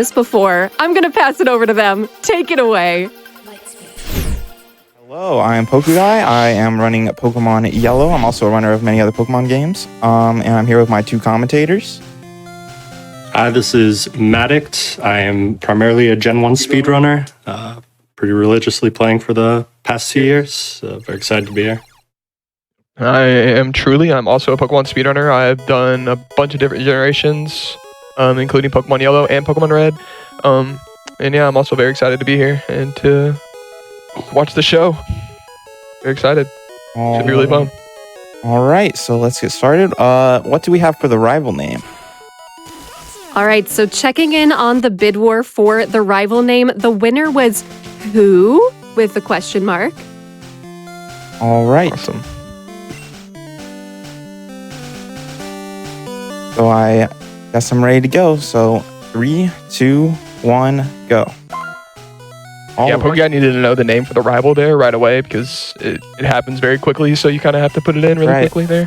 this before. I'm going to pass it over to them. Take it away. Hello, I am Pokeguy. I am running Pokemon Yellow. I'm also a runner of many other Pokemon games. And I'm here with my two commentators. Hi, this is MaddiicT. I am primarily a Gen 1 speedrunner, pretty religiously playing for the past 2 years. So very excited to be here. I am Truly. I'm also a Pokemon speedrunner. I've done a bunch of different generations, including Pokemon Yellow and Pokemon Red. And yeah, I'm also very excited to be here and to watch the show. Very excited. Should be really fun. All right, so let's get started. What do we have for the rival name? All right, so checking in on the bid war for the rival name. The winner was who? With the question mark. All right. Awesome. So I guess I'm ready to go. So 3, 2, 1, go. Yeah, Pokeguy needed to know the name for the rival there right away because it happens very quickly, so you kind of have to put it in really quickly there.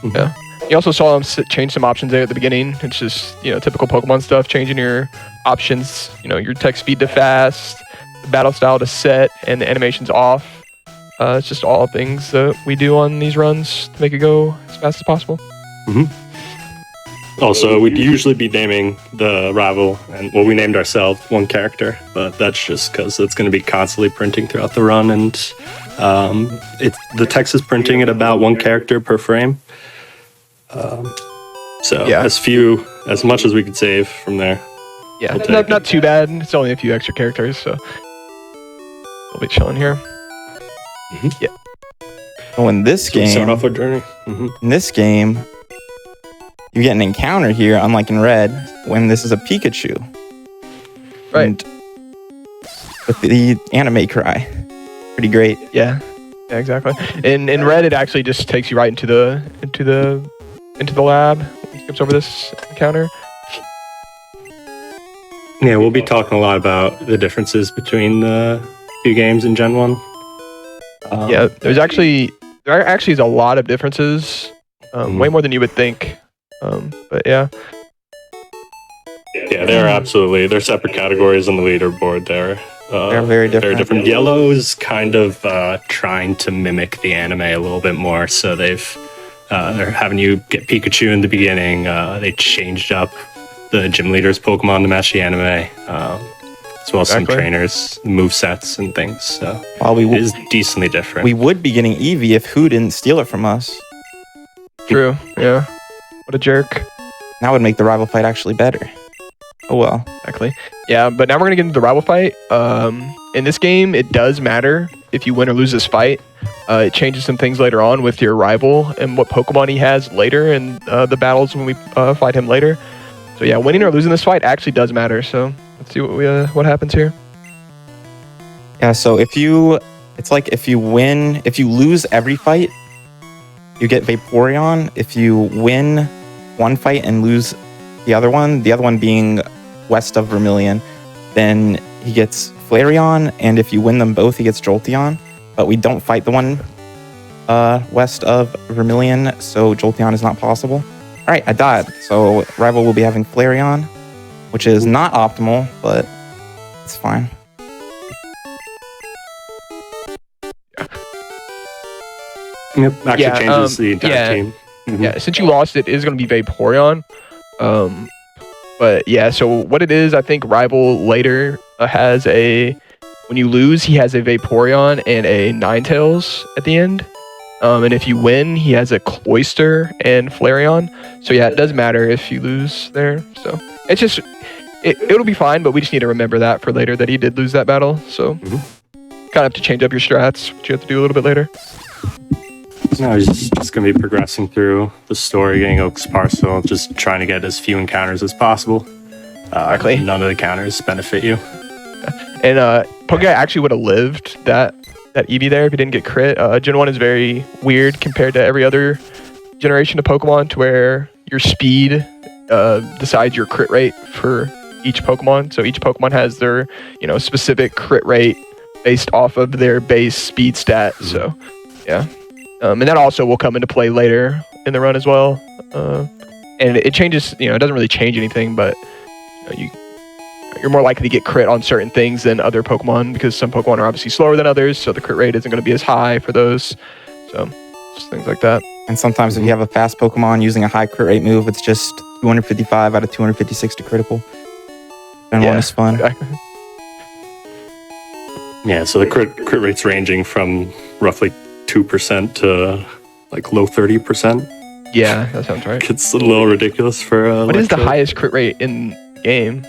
Mm-hmm. Yeah. You also saw him change some options there at the beginning. It's just, typical Pokemon stuff, changing your options, your tech speed to fast, the battle style to set, and the animations off. It's just all things that we do on these runs to make it go as fast as possible. Mm-hmm. Also, we'd usually be naming the rival, and we named ourselves one character, but that's just because it's going to be constantly printing throughout the run, and the text is printing at about one character per frame. As much as we could save from there. Yeah, not too bad. It's only a few extra characters, so we'll be chilling here. Mm-hmm. Yeah. So in this game, start off our journey. Mm-hmm. In this game, you get an encounter here, unlike in Red, when this is a Pikachu. Right. And with the anime cry. Pretty great. Yeah, exactly. In Red, it actually just takes you right into the lab. It skips over this encounter. Yeah, we'll be talking a lot about the differences between the two games in Gen 1. Yeah, there actually is a lot of differences, way more than you would think. But yeah. Yeah, they're separate categories on the leaderboard there. They're very different. Yellow is kind of trying to mimic the anime a little bit more, so they're having you get Pikachu in the beginning. They changed up the gym leader's Pokemon to match the anime, as well as some trainers, movesets, and things. So it is decently different. We would be getting Eevee if Who didn't steal it from us. True, yeah. What a jerk. That would make the rival fight actually better. Oh well. Exactly. Yeah, but now we're going to get into the rival fight. In this game, it does matter if you win or lose this fight. It changes some things later on with your rival and what Pokemon he has later in the battles when we fight him later. So yeah, winning or losing this fight actually does matter. So let's see what happens here. Yeah, so if you lose every fight, you get Vaporeon. If you win one fight and lose the other one being west of Vermilion, then he gets Flareon, and if you win them both, he gets Jolteon. But we don't fight the one west of Vermilion, so Jolteon is not possible. All right, I died. So rival will be having Flareon, which is not optimal, but it's fine. Yep, actually changes the entire team. Mm-hmm. Yeah, since you lost, it is going to be Vaporeon. But yeah, so what it is, I think rival later has when you lose, he has a Vaporeon and a Ninetales at the end. And if you win, he has a Cloyster and Flareon. So yeah, it does matter if you lose there. So it's just, it'll be fine, but we just need to remember that for later, that he did lose that battle. So kind of have to change up your strats, which you have to do a little bit later. No, he's just going to be progressing through the story, getting Oak's Parcel, just trying to get as few encounters as possible. Exactly. None of the encounters benefit you. And Pokeguy actually would have lived that Eevee there if he didn't get crit. Gen 1 is very weird compared to every other generation of Pokemon, to where your speed decides your crit rate for each Pokemon. So each Pokemon has their specific crit rate based off of their base speed stat. So yeah. And that also will come into play later in the run as well. And it changes, it doesn't really change anything, but you you're more likely to get crit on certain things than other Pokemon because some Pokemon are obviously slower than others, so the crit rate isn't going to be as high for those. So just things like that. And sometimes if you have a fast Pokemon using a high crit rate move, it's just 255 out of 256 to critical. And one is fun. Exactly. Yeah, so the crit rate's ranging from roughly 2% to like low 30%. Yeah, that sounds right. It's a little ridiculous for What is the Electrode. highest crit rate in the game?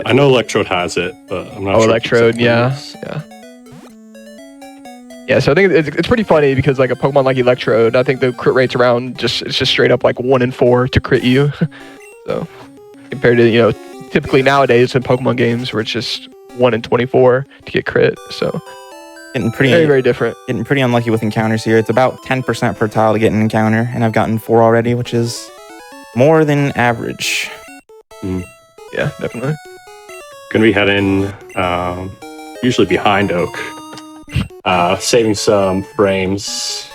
I know Electrode has it, but I'm not Oh, sure. Electrode, yeah. Yeah, so I think it's pretty funny because like a Pokemon like Electrode, I think the crit rate's around it's just straight up like 1 in 4 to crit you. So compared to, you know, typically nowadays in Pokemon games where it's just 1 in 24 to get crit. So Getting pretty, very, very different. Getting pretty unlucky with encounters here. It's about 10% per tile to get an encounter, and I've gotten 4 already, which is more than average. Yeah, definitely. Gonna be heading usually behind Oak, saving some frames.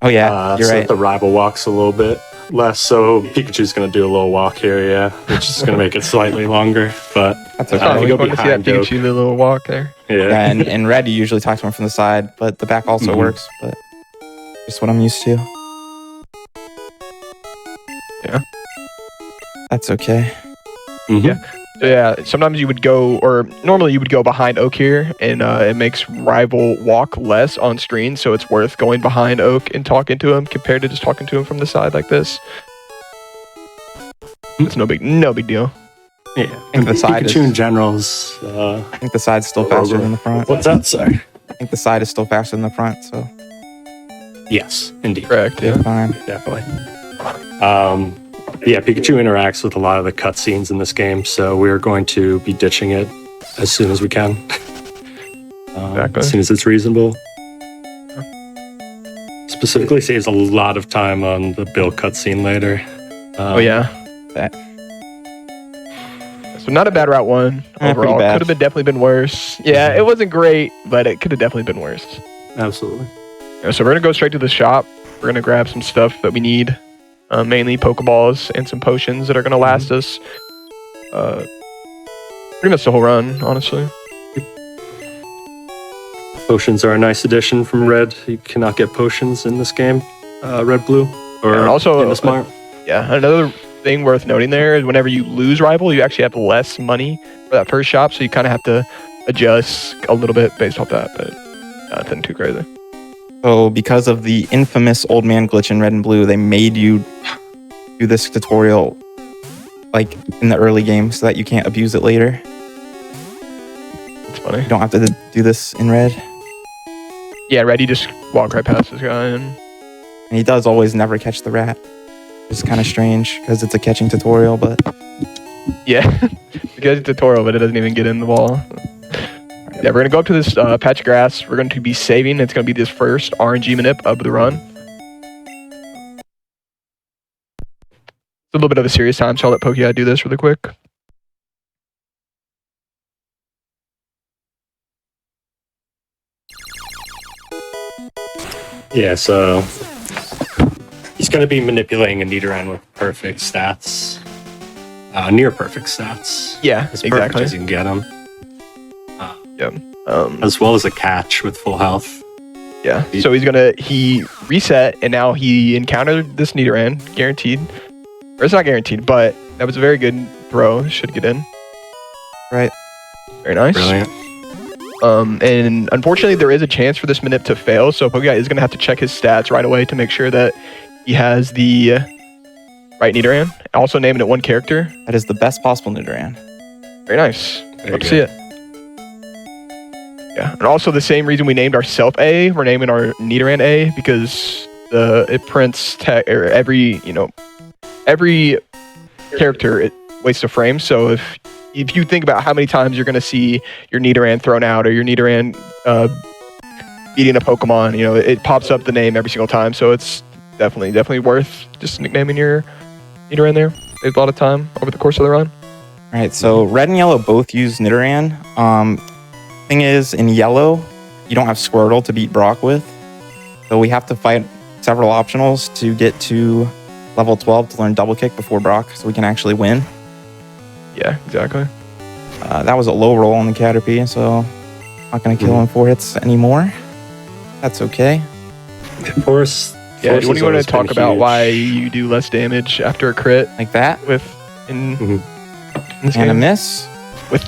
Oh yeah, you're so right. that the rival walks a little bit less. So Pikachu's gonna do a little walk here, yeah, which is gonna make it slightly longer. But That's It's okay. fun. we We go want to see that behind Oak. Pikachu, the little walk there. Yeah, and in red, you usually talk to him from the side, but the back also Mhm. works. But just what I'm used to. Yeah. That's okay. Mhm. Yeah. So yeah, sometimes you would go, or normally you would go behind Oak here, and it makes rival walk less on screen, so it's worth going behind Oak and talking to him compared to just talking to him from the side like this. It's no big deal. Yeah, think the side Pikachu is- in general is. I think the side's still faster than the front. What's that? Sorry. I think the side is still faster than the front, so Yes, indeed. Correct. you're Yeah. fine. Definitely. Yeah, Pikachu interacts with a lot of the cutscenes in this game, so we're going to be ditching it as soon as we can. Exactly. As soon as it's reasonable. Specifically saves a lot of time on the Bill cutscene later. Oh yeah. That- So not a bad Route 1 pretty overall. bad. Could have definitely been worse. Yeah, it wasn't great, but it could have definitely been worse. Absolutely. Yeah, so we're gonna go straight to the shop. We're gonna grab some stuff that we need, mainly Pokeballs and some potions that are gonna last us pretty much the whole run, honestly. Potions are a nice addition from Red. You cannot get potions in this game. Red, Blue, or And also, in the Smart. Yeah, another thing worth noting there is whenever you lose Rival, you actually have less money for that first shop, so you kind of have to adjust a little bit based off that, but nothing too crazy. So because of the infamous old man glitch in red and blue, they made you do this tutorial like in the early game so that you can't abuse it later. It's funny. You don't have to do this in red. Yeah, Reddy just walk right past this guy, and And he does always never catch the rat. It's kind of strange because it's a catching tutorial, but yeah, because it's a tutorial, but it doesn't even get in the wall. Yeah, we're gonna go up to this patch of grass. We're going to be saving. It's gonna be this first RNG manip of the run. It's a little bit of a serious time, so I'll let Pokey do this really quick. Yeah, so he's going to be manipulating a Nidoran with perfect stats. Near perfect stats. Yeah, As perfect exactly. as you can get them. Um, As well as a catch with full health. Yeah. So he reset, and now he encountered this Nidoran, guaranteed. Or it's not guaranteed, but that was a very good throw. Should get in. right. Very nice. Brilliant. And unfortunately, there is a chance for this manip to fail, so Pokey is going to have to check his stats right away to make sure that he has the right Nidoran. Also naming it one character. That is the best possible Nidoran. Very nice. Very Love to good. see it. Yeah, and also the same reason we named our Silph A, we're naming our Nidoran A because it prints every character it wastes a frame. So if you think about how many times you're going to see your Nidoran thrown out or your Nidoran beating a Pokemon, it pops up the name every single time. So it's definitely worth just nicknaming your Nidoran there. Saves a lot of time over the course of the run. All right, so red and yellow both use Nidoran. Thing is, in yellow, you don't have Squirtle to beat Brock with. So we have to fight several optionals to get to level 12 to learn double kick before Brock so we can actually win. Yeah, exactly. That was a low roll on the Caterpie, so I'm not going to kill him 4 hits anymore. That's okay. Force. Yeah, Force what do you want has to talk been about huge. why you do less damage after a crit Like that. in this And a game? miss.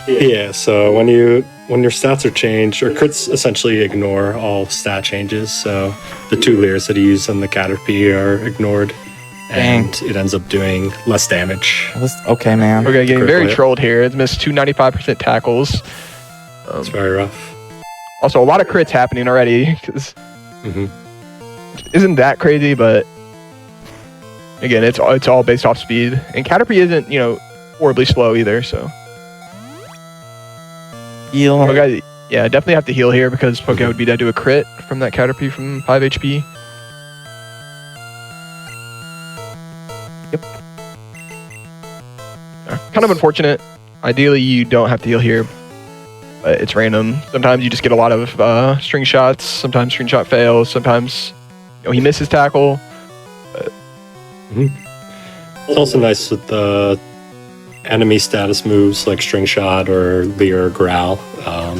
Yeah, so when your stats are changed, or crits essentially ignore all stat changes, so the 2 Leers that he used on the Caterpie are ignored, and it ends up doing less damage. Okay, man. Okay, getting very Quickly. trolled here. It's missed 295% tackles. It's very rough. Also, a lot of crits happening already. 'Cause isn't that crazy? But again, it's all based off speed, and Caterpie isn't horribly slow either. So Heal. okay, yeah, definitely have to heal here because Poke would be dead to a crit from that Caterpie from 5 HP. Yep. Yeah, kind of unfortunate. Ideally, you don't have to heal here, but it's random. Sometimes you just get a lot of string shots. Sometimes string shot fails. Sometimes he misses tackle. It's also nice with the enemy status moves like String Shot or Leer or Growl.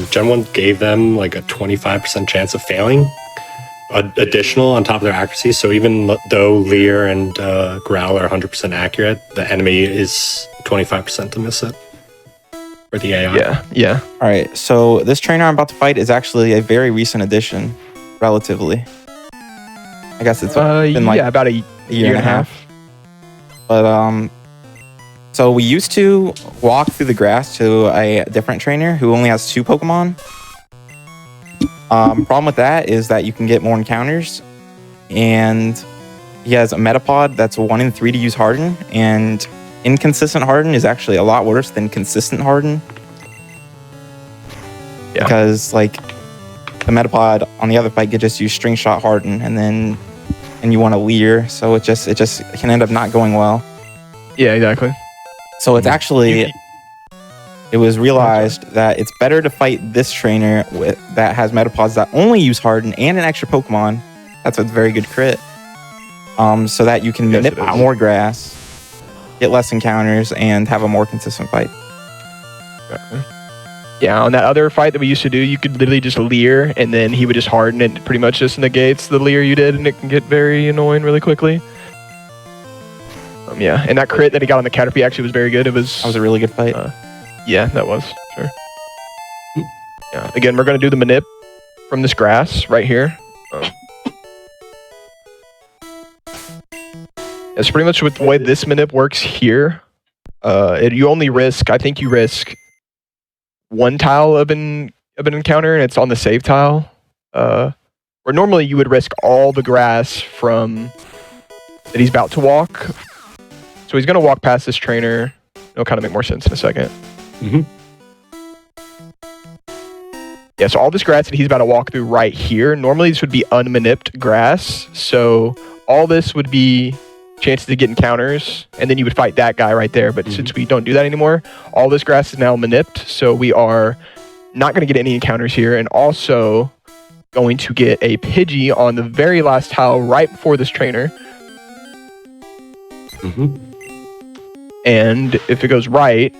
Gen 1 gave them like a 25% chance of failing, additional on top of their accuracy. So even though Leer and Growl are 100% accurate, the enemy is 25% to miss it. For the AI. Yeah. All right, so this trainer I'm about to fight is actually a very recent addition, relatively. I guess it's been like about a year and a half. But so we used to walk through the grass to a different trainer who only has 2 Pokemon. Problem with that is that you can get more encounters, and he has a Metapod that's 1 in 3 to use Harden, and inconsistent Harden is actually a lot worse than consistent Harden. Yeah. Because like the Metapod on the other fight could just use String Shot Harden, and you want to Leer, so it just can end up not going well. Yeah, exactly. So it's actually it was realized that it's better to fight this trainer that has Metapods that only use Harden and an extra Pokemon. That's a very good crit. So that you can nip more grass, get less encounters, and have a more consistent fight. Yeah, on that other fight that we used to do, you could literally just Leer, and then he would just Harden, and it pretty much just negates the Leer you did, and it can get very annoying really quickly. Yeah, and that crit that he got on the Caterpie actually was very good. That was a really good fight. Yeah, that was, sure. Yeah, again, we're going to do the manip from this grass right here. That's pretty much with the way this manip works here. You only risk, I think you risk 1 tile of an encounter, and it's on the save tile. Where normally you would risk all the grass from that he's about to walk. So he's going to walk past this trainer. It'll kind of make more sense in a second. Yeah, so all this grass that he's about to walk through right here, normally this would be unmanipped grass. So all this would be chances to get encounters, and then you would fight that guy right there. But since we don't do that anymore, all this grass is now manipped. So we are not going to get any encounters here, and also going to get a Pidgey on the very last tile right before this trainer. And if it goes right,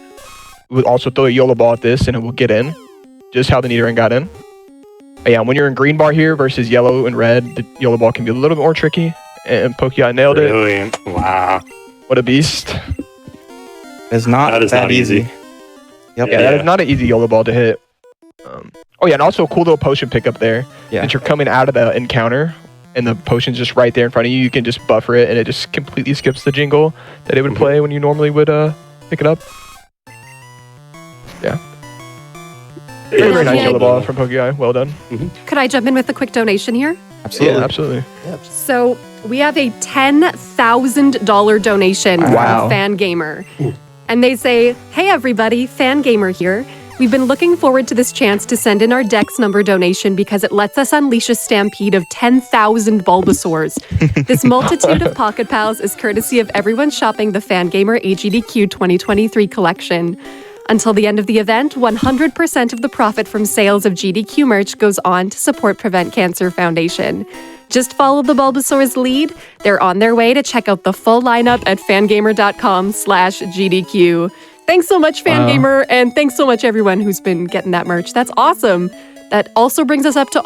we'll also throw a YOLO ball at this, and it will get in. Just how the Nidoran got in. But yeah, when you're in green bar here versus yellow and red, the YOLO ball can be a little bit more tricky. And Pokemon nailed it. Brilliant. Wow. What a beast. It's not That is that not easy. easy. Yep. Yeah, that is not an easy YOLO ball to hit. Oh yeah, and also a cool little potion pickup there. Yeah. Since you're coming out of the encounter, and the potion's just right there in front of you, you can just buffer it, and it just completely skips the jingle that it would play when you normally would pick it up. Yeah. Very, very nice Yeah. YOLO ball from Pokemon. Well done. Could I jump in with a quick donation here? Absolutely. Yeah, absolutely. So we have a $10,000 donation Wow. from Fan Gamer. And they say, "Hey everybody, Fan Gamer here. We've been looking forward to this chance to send in our Dex number donation because it lets us unleash a stampede of 10,000 Bulbasaurs. This multitude of Pocket Pals is courtesy of everyone shopping the Fan Gamer AGDQ 2023 collection. Until the end of the event, 100% of the profit from sales of GDQ merch goes on to support Prevent Cancer Foundation. Just follow the Bulbasaur's lead. They're on their way to check out the full lineup at fangamer.com/GDQ. Thanks so much, Wow. Fangamer, and thanks so much, everyone who's been getting that merch. That's awesome. That also brings us up to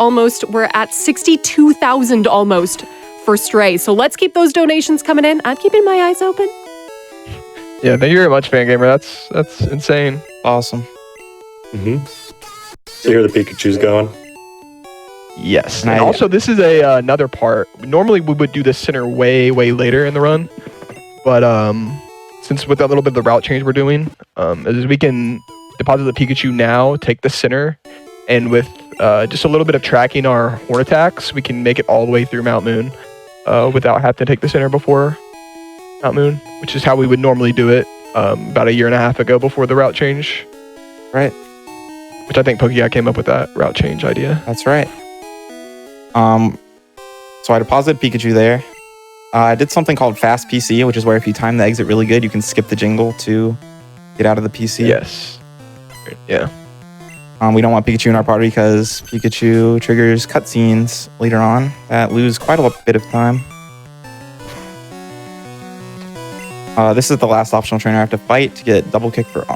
we're at 62,000 almost for Stray. So let's keep those donations coming in. I'm keeping my eyes open. Yeah, thank you very much, Fangamer. That's insane. Awesome. So here the Pikachu's going. Yes. And And also, this is another part. Normally, we would do the center way later in the run. But since with that little bit of the route change we're doing, is we can deposit the Pikachu now, take the center, and with just a little bit of tracking our horn attacks, we can make it all the way through Mount Moon without having to take the center before Mount Moon, which is how we would normally do it about 1.5 years ago before the route change. Right. Which I think Pokemon came up with that route change idea. That's right. So I deposited Pikachu there. I did something called Fast PC, which is where if you time the exit really good, you can skip the jingle to get out of the PC. Yes. Yeah. We don't want Pikachu in our party because Pikachu triggers cutscenes later on that lose quite a bit of time. This is the last optional trainer I have to fight to get double kick for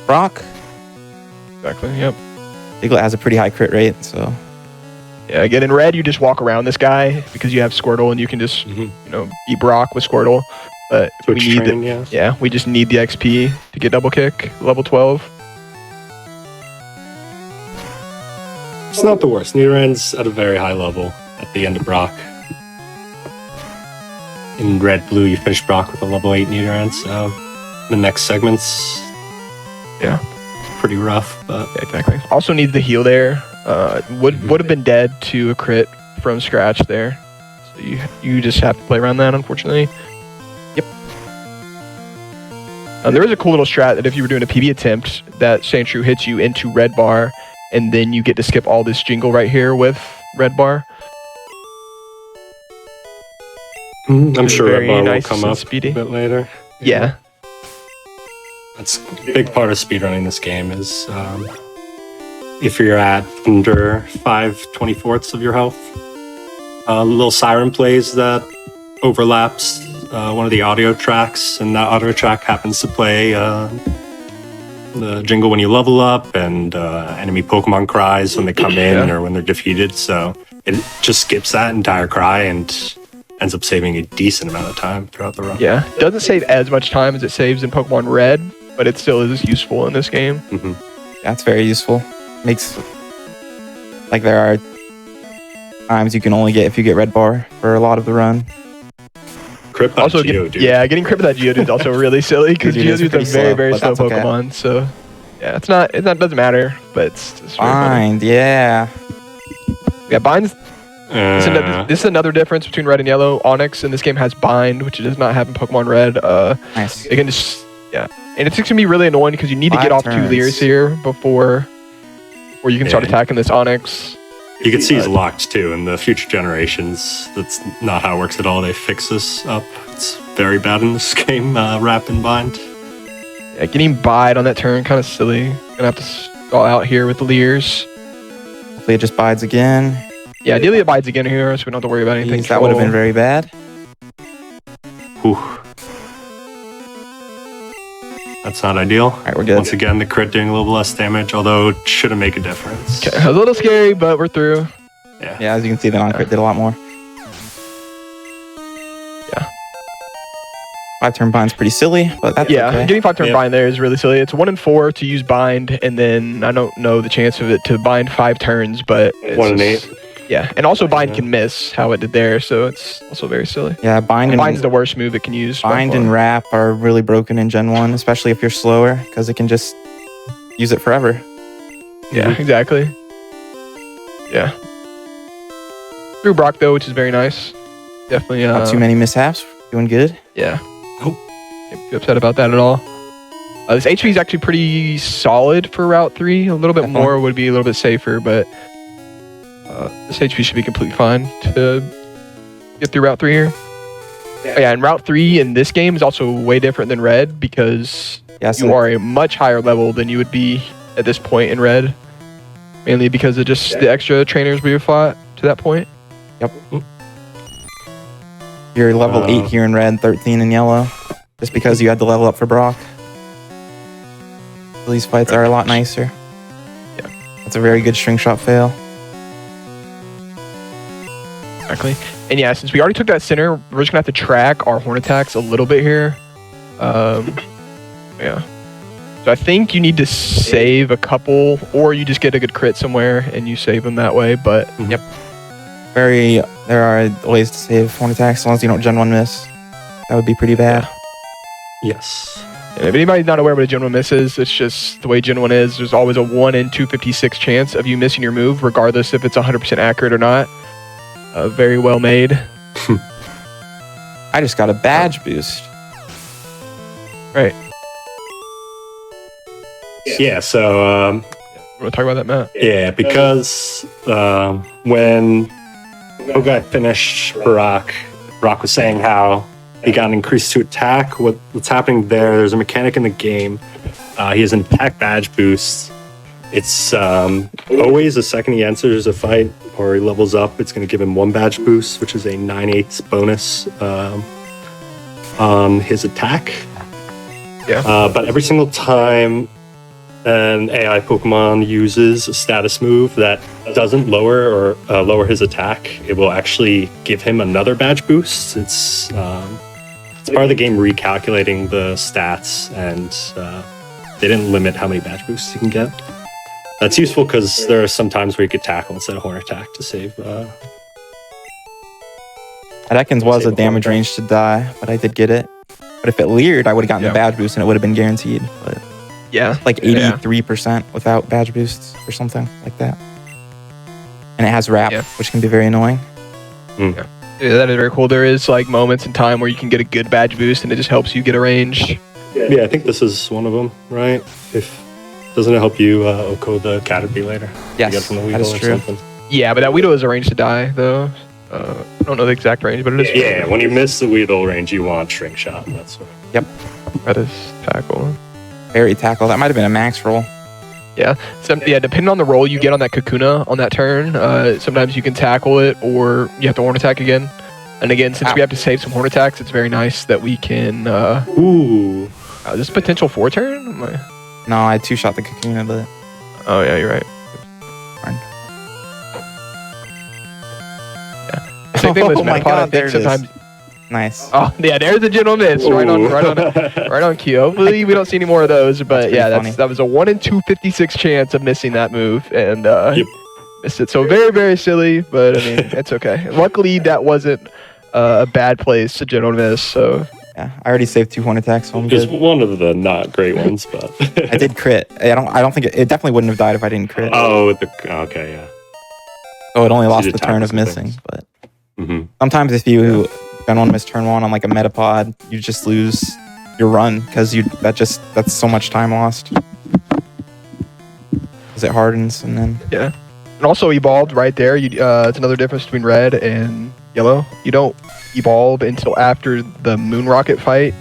Brock. Exactly. Yep. Diglett has a pretty high crit rate, so Yeah, again, in red, you just walk around this guy because you have Squirtle and you can just, beat Brock with Squirtle. But we Twitch need train, yeah. we just need the XP to get double kick, level 12. It's not the worst. Nidoran's at a very high level at the end of Brock. In red, blue, you finish Brock with a level 8 Nidoran, so the next segment's pretty rough, but Yeah, exactly. Also needs the heal there. Would have been dead to a crit from scratch there. So you just have to play around that, unfortunately. Yep. There is a cool little strat that if you were doing a PB attempt, that Sandshrew hits you into red bar, and then you get to skip all this jingle right here with red bar. I'm sure Very Red Bar nice will come and up speedy. a bit later. Yeah. That's a big part of speedrunning this game is if you're at under 5/24 of your health, a little siren plays that overlaps one of the audio tracks, and that audio track happens to play the jingle when you level up and enemy Pokemon cries when they come in or when they're defeated. So it just skips that entire cry and ends up saving a decent amount of time throughout the run. Yeah. Doesn't save as much time as it saves in Pokemon Red, but it still is useful in this game. Mm-hmm. that's very useful. Makes like there are times you can only get if you get red bar for a lot of the run. Crit by Also, Geodude. yeah, getting crit with that Geodude is also really silly because Geodude's Geodude's a pretty very, slow, very but slow that's okay. Pokemon. So, yeah, it doesn't matter, but it's really funny. Bind, yeah. Yeah, Bind's. This is another difference between Red and Yellow. Onyx in this game has Bind, which it does not have in Pokemon Red. Nice. It can just and it's going to be really annoying because you need to 5 get off turns. 2 Leers here before you can start attacking this Onyx. You can see he's locked too. In the future generations, that's not how it works at all. They fix this up. It's very bad in this game, Wrap and Bind. Yeah, getting Bide on that turn kind of silly. Gonna have to stall out here with the Leers. Hopefully it just bides again. Yeah, ideally it bides again here, so we don't have to worry about anything. Jeez, that would have been very bad. Whew. That's not ideal. All right, we're good. Once again, the crit doing a little less damage, although it shouldn't make a difference. Okay, a little scary, but we're through. Yeah, as you can see, the non-crit did a lot more. Yeah. 5-turn bind's pretty silly, but that's okay. Getting 5-turn Yep. bind there is really silly. It's 1 in 4 to use bind, and then I don't know the chance of it to bind 5 turns, but it's 1 in just- 8. Yeah, and also bind Yeah. can miss how it did there, so it's also very silly. Yeah, bind Bind's and the worst move it can use. by bind far. and wrap are really broken in Gen 1, especially if you're slower, because it can just use it forever. Yeah, exactly. Yeah. Through Brock though, which is very nice. Definitely. Not too many mishaps. Doing good. Yeah. Nope. Can't be upset about that at all. This HP is actually pretty solid for Route 3. A little bit Definitely. more would be a little bit safer, but this HP should be completely fine to get through Route 3 here. Yeah, and Route 3 in this game is also way different than Red because Yeah, so you are a much higher level than you would be at this point in Red. Mainly because of just the extra trainers we have fought to that point. you're level 8 here in red, 13 in yellow, just because you had to level up for Brock. These fights are a lot nicer. Yeah. That's a very good string shot fail. Exactly. And yeah, since we already took that center, we're just gonna have to track our horn attacks a little bit here. Yeah. So I think you need to save a couple, or you just get a good crit somewhere and you save them that way. But Yep. There are ways to save horn attacks as long as you don't Gen 1 miss. That would be pretty bad. Yes. if anybody's not aware what a Gen 1 miss is, it's just the way Gen 1 is. There's always a 1 in 256 chance of you missing your move, regardless if it's 100% accurate or not. Very well made. I just got a badge boost. Right. Yeah, so You want to talk about that, Matt? yeah, because when Koga finished Brock was saying how he got an increase to attack. What's happening there's a mechanic in the game. He has an attack badge boost. It's always the second he enters a fight or he levels up, it's going to give him 1 badge boost, which is a 9/8 bonus on his attack. Yeah. But every single time an AI Pokemon uses a status move that doesn't lower his attack, it will actually give him another badge boost. It's part of the game recalculating the stats, and they didn't limit how many badge boosts you can get. That's useful because there are some times where you could tackle instead of horn attack to save. Ekans was a damage range to die, but I did get it. But if it leered, I would have gotten the badge boost and it would have been guaranteed. But Yeah. like 83% without badge boosts or something like that. And it has wrap, which can be very annoying. Yeah, that is very cool. There is like moments in time where you can get a good badge boost and it just helps you get a range. Yeah, I think this is one of them, right? Doesn't it help you Oko the Caterpie later? Yes, You get from the that is Weedle or true. something. Yeah, but that Weedle is a range to die though. I don't know the exact range, but it is. Yeah, when you miss the Weedle range, you want Shrink Shot. And that's what. That is tackle. Fairy tackle. That might have been a max roll. Yeah. Depending on the roll you get on that Kakuna on that turn, sometimes you can tackle it or you have to horn attack again. And again, since we have to save some horn attacks, it's very nice that we can. Ooh. Is this potential 4 turn? No, I 2-shot the Kakuna, but Oh yeah, you're right. Darn. Yeah. Same thing with Oh my Metapod. I God, think there it is. sometimes. nice. Oh yeah, there's the general miss. Right on cue. Hopefully we don't see any more of those. But yeah, funny. that was a 1 in 256 chance of missing that move, and missed it. So very very silly, but I mean it's okay. Luckily that wasn't a bad place to general miss. So Yeah, I already saved 2 horn attacks, so I'm It's good. one of the not great ones, but I did crit. I don't think it definitely wouldn't have died if I didn't crit. okay, yeah. So it only lost did the turn of tackle some missing. things. But Mm-hmm. sometimes if you Gen 1 miss turn 1 on like a Metapod, you just lose your run because that's so much time lost. Because it hardens and then yeah, and also evolved right there. It's another difference between red and yellow. You don't evolve until after the Moon Rocket fight,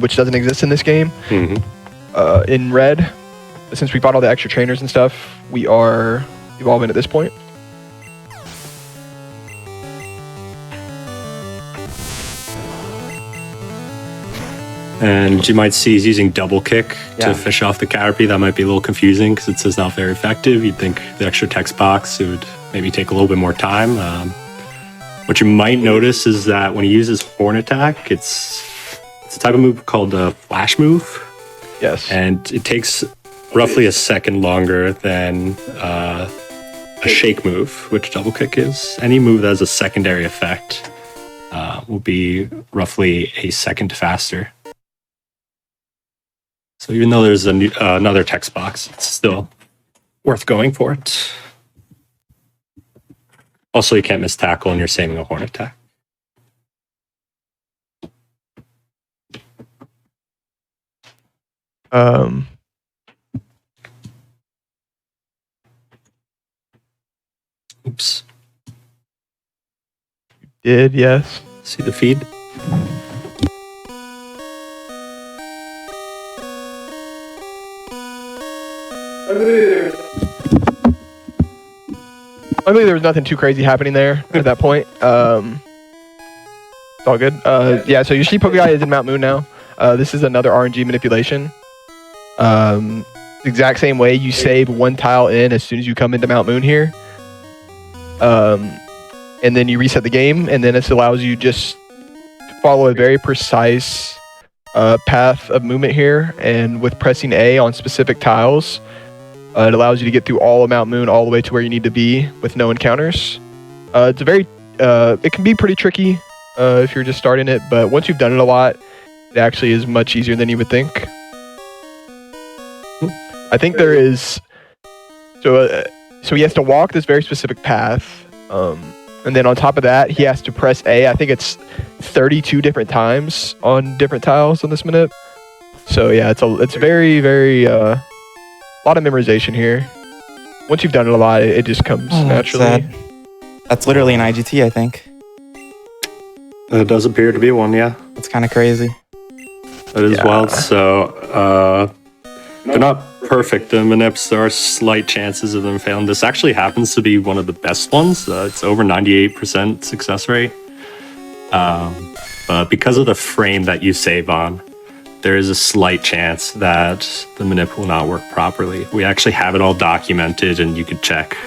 which doesn't exist in this game. Mm-hmm. In red, since we bought all the extra trainers and stuff, we are evolving at this point. And you might see he's using double kick Yeah. to fish off the Caterpie. That might be a little confusing because it says not very effective. You'd think the extra text box would maybe take a little bit more time. What you might notice is that when he uses Horn Attack, it's a type of move called a flash move. Yes. And it takes roughly a second longer than a shake move, which double kick is. Any move that has a secondary effect will be roughly a second faster. So even though there's another text box, it's still worth going for it. Also, you can't miss tackle and you're saving a horn attack. Oops. Did yes. See the feed? Luckily, there was nothing too crazy happening there at that point. It's all good. Yeah, so your Sheep Poke guy is in Mount Moon now. This is another RNG manipulation. Exact same way you save one tile in as soon as you come into Mount Moon here. And then you reset the game, and then this allows you just to follow a very precise path of movement here. And with pressing A on specific tiles, it allows you to get through all of Mount Moon all the way to where you need to be with no encounters. It's a very, it can be pretty tricky if you're just starting it, but once you've done it a lot, it actually is much easier than you would think. I think there is, so he has to walk this very specific path, and then on top of that, he has to press A. I think it's 32 different times on different tiles on this minute. So yeah, it's very, very, a lot of memorization here. Once you've done it a lot, it just comes naturally. That's literally an IGT, I think. It does appear to be one, yeah. It's kind of crazy. That is wild. So, they're not perfect. The Manips, there are slight chances of them failing. This actually happens to be one of the best ones. It's over 98% success rate. But because of the frame that you save on, there is a slight chance that the Manip will not work properly. We actually have it all documented, and you could check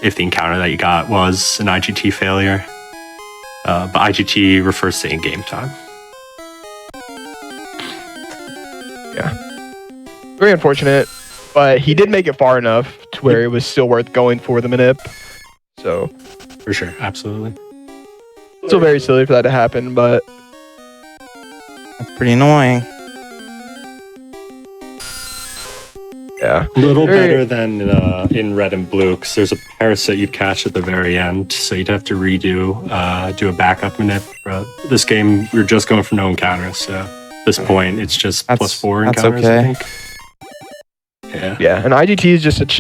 if the encounter that you got was an IGT failure. But IGT refers to in-game time. Yeah. Very unfortunate, but he did make it far enough to where it was still worth going for the Manip. So, For sure, absolutely. still very silly for that to happen, but That's pretty annoying. yeah. A little better than in red and blue, because there's a parasite you'd catch at the very end, so you'd have to redo, do a backup Manip. This game, we're just going for no encounters, so at this point, it's just +4 encounters, okay. I think. Yeah. Yeah, and IGT is just it's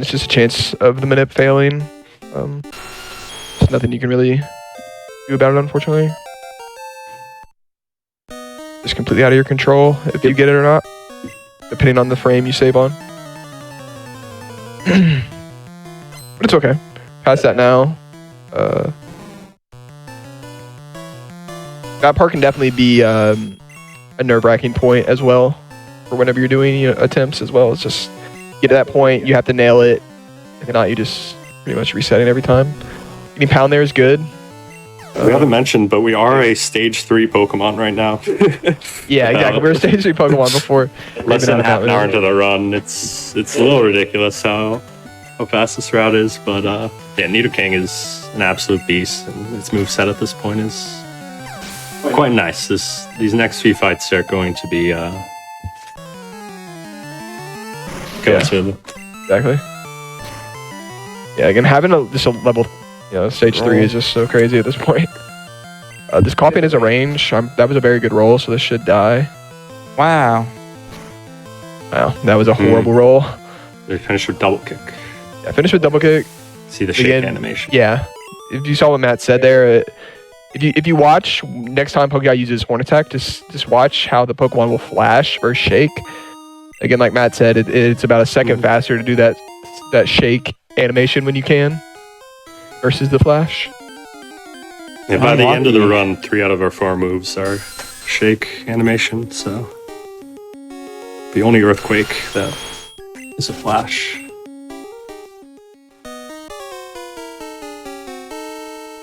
just a chance of the Manip failing. There's nothing you can really do about it, unfortunately. Just completely out of your control if you get it or not, depending on the frame you save on. But it's okay. Past that now. That part can definitely be a nerve-wracking point as well for whenever you're doing attempts as well. It's just get to that point, you have to nail it. If not, you just pretty much resetting every time. Getting pound there is good. We haven't mentioned, but we are a stage 3 Pokemon right now. Yeah, exactly. We're a stage 3 Pokemon before. Less than half an hour into the run. It's a little ridiculous how fast this route is, but yeah, Nidoking is an absolute beast, and its moveset at this point is quite nice. These next few fights are going to be going smoothly. Exactly. Yeah, again, having just a level, stage 3 is just so crazy at this point. This copying is a range. That was a very good roll, so this should die. Wow. Wow, that was a horrible roll. They finished with double kick. Yeah, finish with double kick. See the shake animation. Yeah. If you saw what Matt said there, if you watch next time Pokemon uses Horn Attack, just watch how the Pokemon will flash versus shake. Again, like Matt said, it's about a second faster to do that shake animation when you can versus the flash. Yeah, by the end of the run, 3 out of our 4 moves are shake animation, so the only earthquake that is a flash.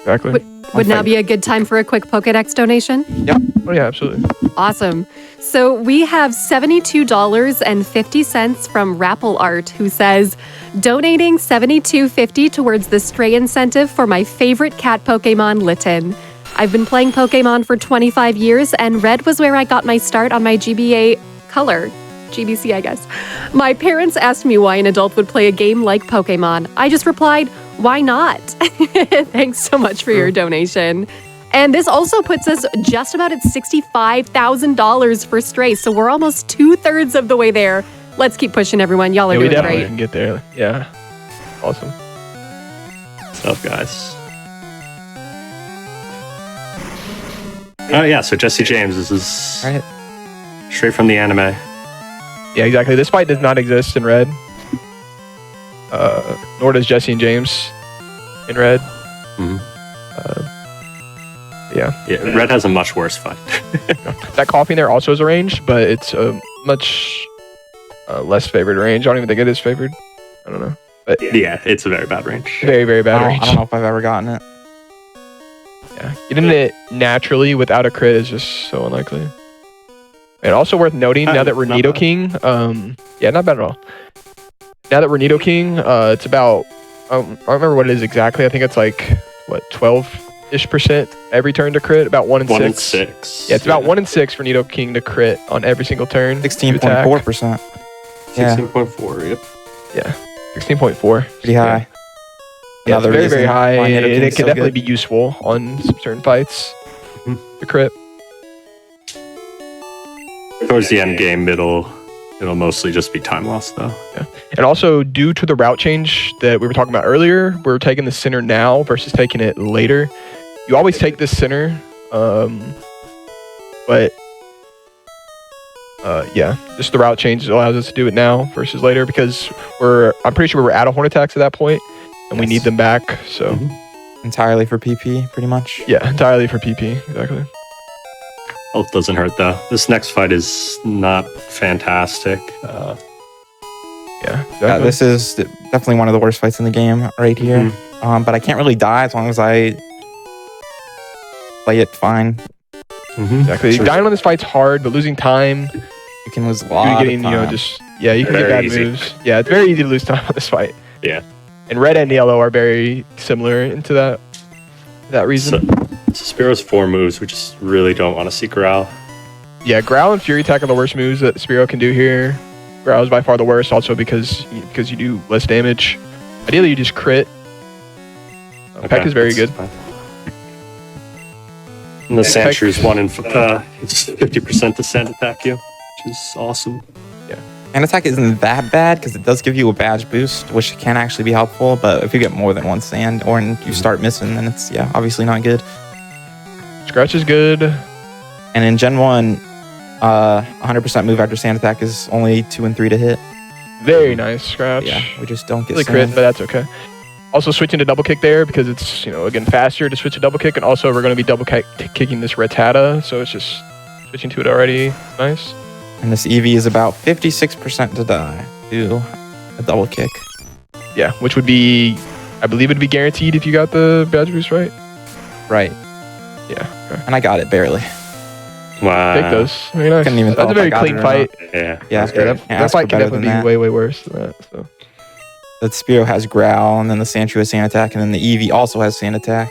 Exactly. Would now be a good time for a quick Pokedex donation? Yep. Oh yeah, absolutely. Awesome. So we have $72.50 from Rappel Art, who says, donating $72.50 towards the stray incentive for my favorite cat Pokemon, Litten. I've been playing Pokemon for 25 years, and red was where I got my start on my GBA color. GBC, I guess. My parents asked me why an adult would play a game like Pokemon. I just replied, why not? Thanks so much for your donation. And this also puts us just about at $65,000 for Stray, so we're almost 2/3 of the way there. Let's keep pushing, everyone. Y'all are we doing definitely great. can get there. Yeah. Awesome. Stuff, guys. Oh yeah, so Jesse James, this is straight from the anime. Yeah, exactly. This fight does not exist in red. Nor does Jesse and James in red. Yeah. Red has a much worse fight. That coffee there also is a range, but it's a much less favored range. I don't even think it is favored. I don't know. But Yeah, it's a very bad range. very, very bad range. I don't know if I've ever gotten it. Yeah. Getting it naturally without a crit is just so unlikely. And also worth noting, now that we're Not bad. Nidoking, yeah, not bad at all. Now that we're Nidoking, it's about, I don't remember what it is exactly. I think it's like, what, 12-ish% every turn to crit, about 1 in 6. 1 in 6. Yeah, it's about 1 in 6 for Nidoking to crit on every single turn. 16.4%. Yeah. 16.4. Yep. Yeah, 16.4. Pretty high. Yeah, it's Another very, very reason high, why and Nidoking's it so can definitely good. be useful on some certain fights to crit. Towards the end game, it'll mostly just be time loss though. And also, due to the route change that we were talking about earlier, we're taking the center now versus taking it later. You always take this center, but yeah, just the route change allows us to do it now versus later because I'm pretty sure we're out of horn attacks at that point, and we Yes. need them back. So Entirely for PP, pretty much. yeah, entirely for PP, exactly. Health doesn't hurt though. This next fight is not fantastic. Yeah, Yeah, exactly. this is definitely one of the worst fights in the game right here. But I can't really die as long as I play it fine. Exactly. Sure. Dying on this fight's hard, but losing time, You can lose a you're lot getting, of time. you can get Very bad easy. moves. Yeah, it's very easy to lose time on this fight. Yeah. And red and yellow are very similar into that reason. So Spearow's 4 moves. We just really don't want to see Growl. Yeah, Growl and Fury Attack are the worst moves that Spearow can do here. Growl is by far the worst, also because you do less damage. Ideally, you just crit. Peck is very that's good. fine. And the Sandshrews 1 in 50% to sand attack you, which is awesome. And attack isn't that bad because it does give you a badge boost, which can actually be helpful. But if you get more than one sand or you start missing, then it's obviously not good. Scratch is good. And in Gen 1, 100% move after sand attack is only 2 and 3 to hit. Very nice Scratch. Yeah, we just don't get Really crit, sand. but that's okay. Also switching to double kick there because it's, again, faster to switch to double kick. And also we're going to be double kicking this Rattata. So it's just switching to it already. Nice. And this EV is about 56% to die to a double kick. Yeah, which would be, I believe it'd be guaranteed if you got the badge boost right. Right. Yeah. Okay. And I got it barely. Wow. Take those. Very nice. Couldn't even That's tell a if I very got clean it or fight. Yeah. Yeah, That's great. That Ask fight for can better definitely than be that. way, way worse than that. So The Spearow has Growl, and then the Sandshrew has Sand Attack, and then the Eevee also has Sand Attack.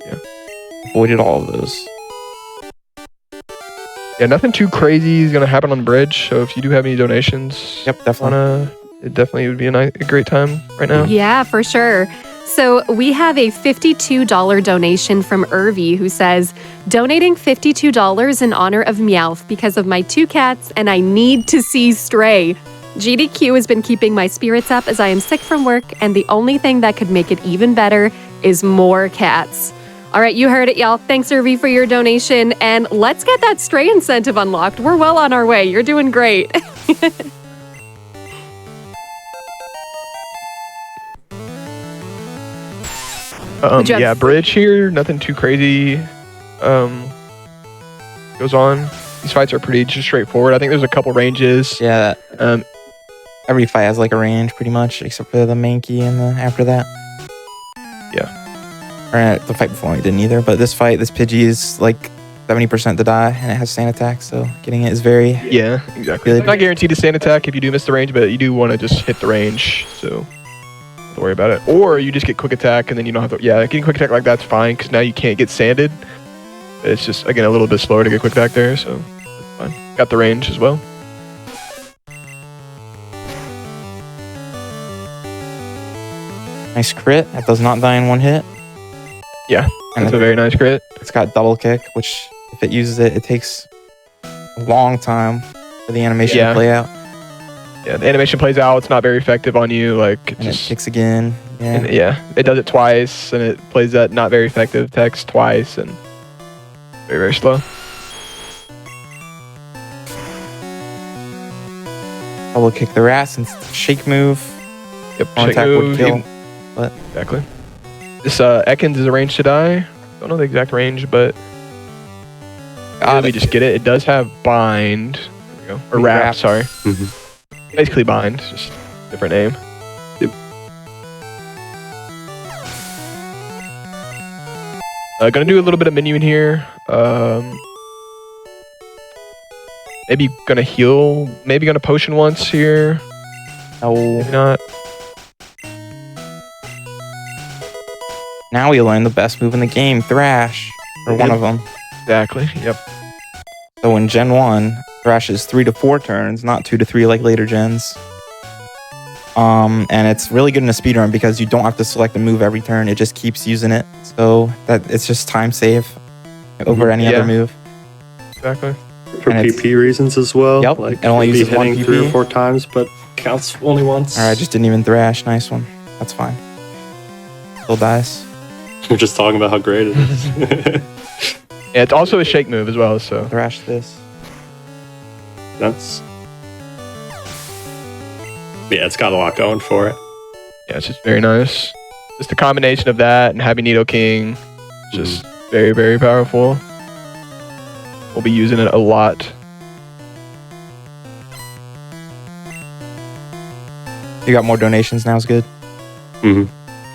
Yeah. Avoided all of those. yeah, nothing too crazy is gonna happen on the bridge. So if you do have any donations, Yep, definitely. it definitely would be a great time right now. Yeah, for sure. So we have a $52 donation from Irvi who says, donating $52 in honor of Meowth because of my 2 cats and I need to see Stray. GDQ has been keeping my spirits up as I am sick from work and the only thing that could make it even better is more cats. All right, you heard it, y'all. Thanks, Irvi, for your donation. And let's get that Stray incentive unlocked. We're well on our way. You're doing great. Would you have- Yeah, bridge here, nothing too crazy goes on. These fights are pretty just straightforward. I think there's a couple ranges. Yeah, Um, every fight has like a range pretty much, except for the Mankey and the after that. Yeah. Or the fight before it didn't either, but this fight, this Pidgey is like 70% to die, and it has Sand Attack, so getting it is very... yeah, exactly. Good. It's not guaranteed to stand attack if you do miss the range, but you do want to just hit the range, so don't worry about it. Or you just get quick attack, and then you don't have to... Yeah, getting quick attack like that's fine, because now you can't get sanded. It's just, again, a little bit slower to get quick attack there, so that's fine. Got the range as well. Nice crit. That does not die in one hit. Yeah, And that's a very nice crit. it's got double kick, which if it uses it, it takes a long time for the animation Yeah. to play out. Yeah, the animation plays out. It's not very effective on you. Like, And it kicks again. Yeah. and yeah, it does it twice, and it plays that not very effective text twice, and very, very slow. Double kick the Rat since it's a shake move. Yep, One shake attack would move, kill. Exactly. This Ekans is arranged to die. Don't know the exact range, but let me just get it. It does have bind. There we go. Or wrap, sorry. Basically bind, just different name. Yep. Gonna do a little bit of menu in here. Maybe gonna heal. Maybe gonna potion once here. No. Maybe not. Now we learn the best move in the game, Thrash. Or one of them. Exactly. Yep. So in Gen 1, Thrash is 3 to 4 turns, not 2 to 3 like later gens. And it's really good in a speedrun because you don't have to select a move every turn. It just keeps using it. So that it's just time save over any other move. Exactly. For And PP reasons as well. Yep, Like it only maybe uses one hitting PP. 3 or 4 times, but counts only once. Alright, I just didn't even Thrash. Nice one. That's fine. Still dies. We're just talking about how great it is. Yeah, it's also a shake move as well. So Thrash this. That's... Yeah, it's got a lot going for it. yeah, it's just very nice. Just the combination of that and having Nidoking, just very, very powerful. We'll be using it a lot. You got more donations now is good.